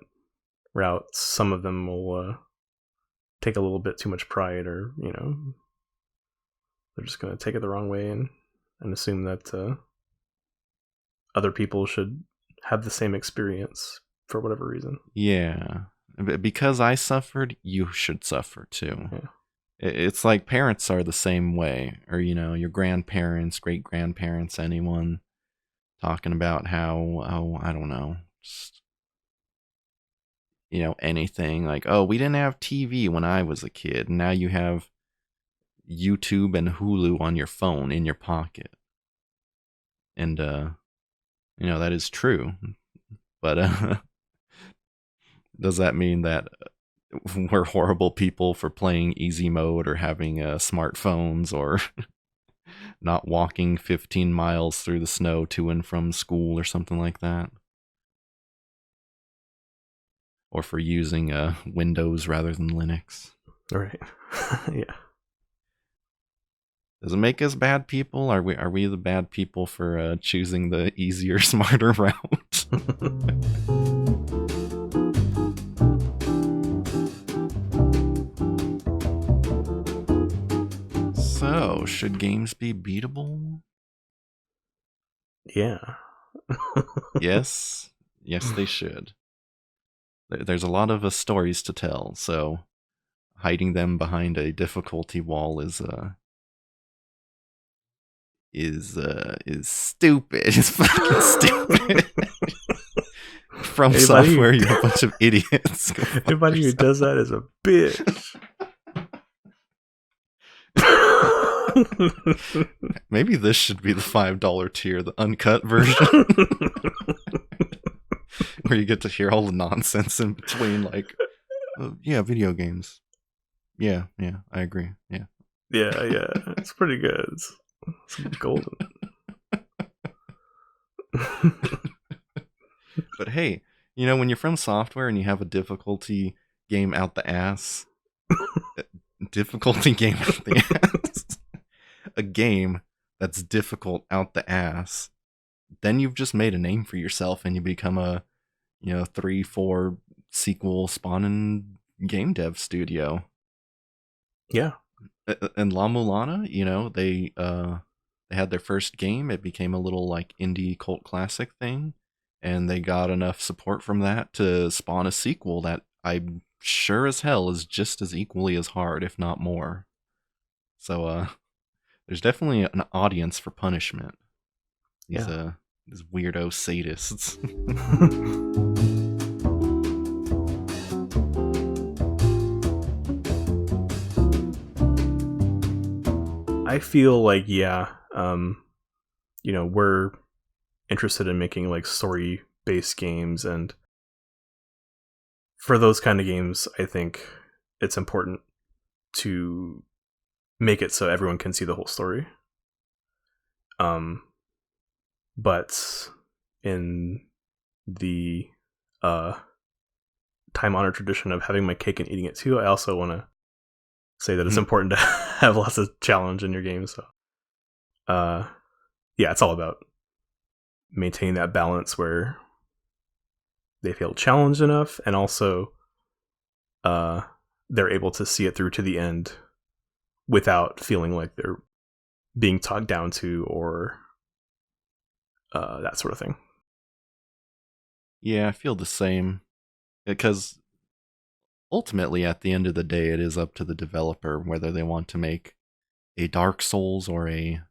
route. Some of them will take a little bit too much pride, or they're just going to take it the wrong way and assume that other people should have the same experience for whatever reason. Yeah. Because I suffered, you should suffer too. Yeah. It's like parents are the same way, or your grandparents, great grandparents, anyone talking about how, oh, I don't know, just anything like, oh, we didn't have TV when I was a kid, and now you have YouTube and Hulu on your phone in your pocket. And that is true. But does that mean that we're horrible people for playing easy mode or having smartphones or not walking 15 miles through the snow to and from school or something like that? Or for using Windows rather than Linux? Right. Yeah. Does it make us bad people? Are we the bad people for choosing the easier, smarter route? So, should games be beatable? Yeah. Yes. Yes, they should. There's a lot of stories to tell, so hiding them behind a difficulty wall is stupid. It's fucking stupid. From Software, you're a bunch of idiots. Anybody who does that is a bitch. Maybe this should be the $5 tier, the uncut version. Where you get to hear all the nonsense in between, like, yeah, video games. Yeah, I agree. Yeah. Yeah, it's pretty good. It's golden. But hey, when you're from Software and you have a difficulty game out the ass, difficulty game out the ass, a game that's difficult out the ass, then you've just made a name for yourself and you become a 3-4 sequel spawning game dev studio. Yeah. And La Mulana, they had their first game. It became a little like indie cult classic thing, and they got enough support from that to spawn a sequel that I'm sure as hell is just as equally as hard, if not more. So there's definitely an audience for Punishment. These Yeah. these weirdo sadists. I feel like, we're interested in making like story-based games, and for those kind of games, I think it's important to make it so everyone can see the whole story. But in the time-honored tradition of having my cake and eating it too, I also want to say that it's important to have lots of challenge in your game. So, it's all about maintaining that balance where they feel challenged enough, and also they're able to see it through to the end without feeling like they're being talked down to, or that sort of thing. Yeah, I feel the same. Because ultimately, at the end of the day, it is up to the developer whether they want to make a Dark Souls or a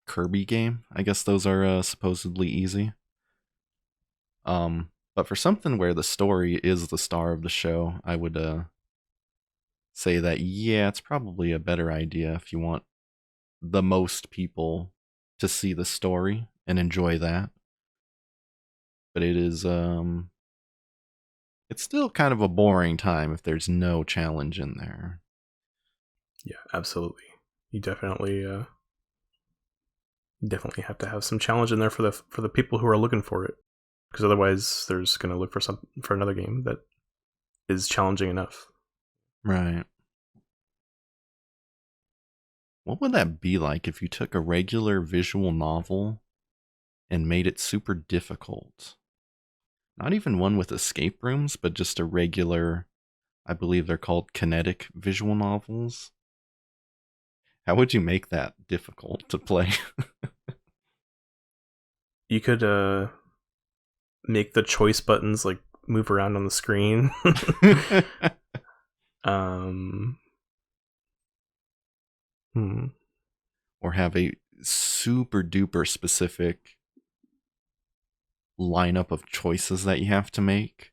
Kirby game. I guess those are supposedly easy. But for something where the story is the star of the show, I would say that, yeah, it's probably a better idea if you want the most people to see the story and enjoy that. But it is it's still kind of a boring time if there's no challenge in there. Yeah, absolutely. You definitely have to have some challenge in there for the people who are looking for it, because otherwise there's going to look for another game that is challenging enough. Right. What would that be like if you took a regular visual novel and made it super difficult? Not even one with escape rooms, but just a regular, I believe they're called kinetic visual novels. How would you make that difficult to play? You could make the choice buttons like move around on the screen. Or have a super duper specific lineup of choices that you have to make,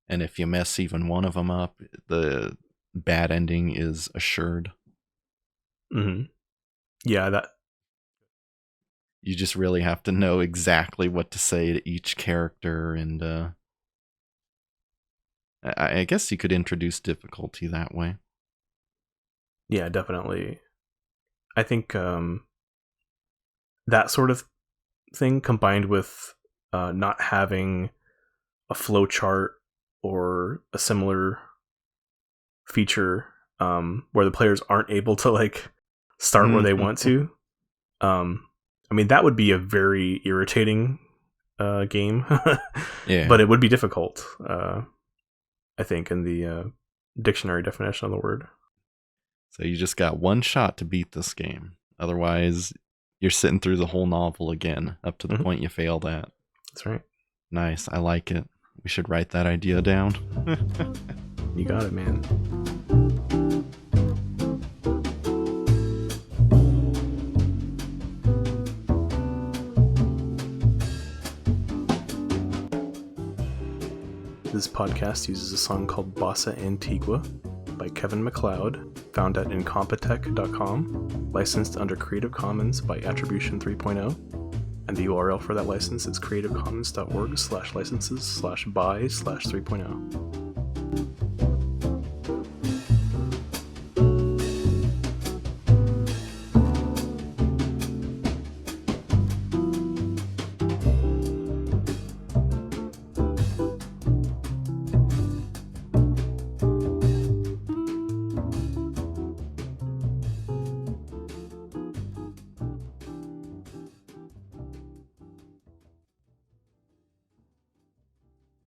and if you mess even one of them up, the bad ending is assured. Yeah, that you just really have to know exactly what to say to each character, and I guess you could introduce difficulty that way. Yeah, definitely. I think that sort of thing, combined with not having a flow chart or a similar feature where the players aren't able to like start where they want to. I mean, that would be a very irritating game. Yeah. But it would be difficult, I think, in the dictionary definition of the word. So you just got one shot to beat this game. Otherwise, you're sitting through the whole novel again, up to the point you failed at. That's right. Nice. I like it. We should write that idea down. You got it, man. This podcast uses a song called Bossa Antigua by Kevin MacLeod, found at incompetech.com, licensed under Creative Commons by Attribution 3.0, and the URL for that license is creativecommons.org/licenses/by/3.0.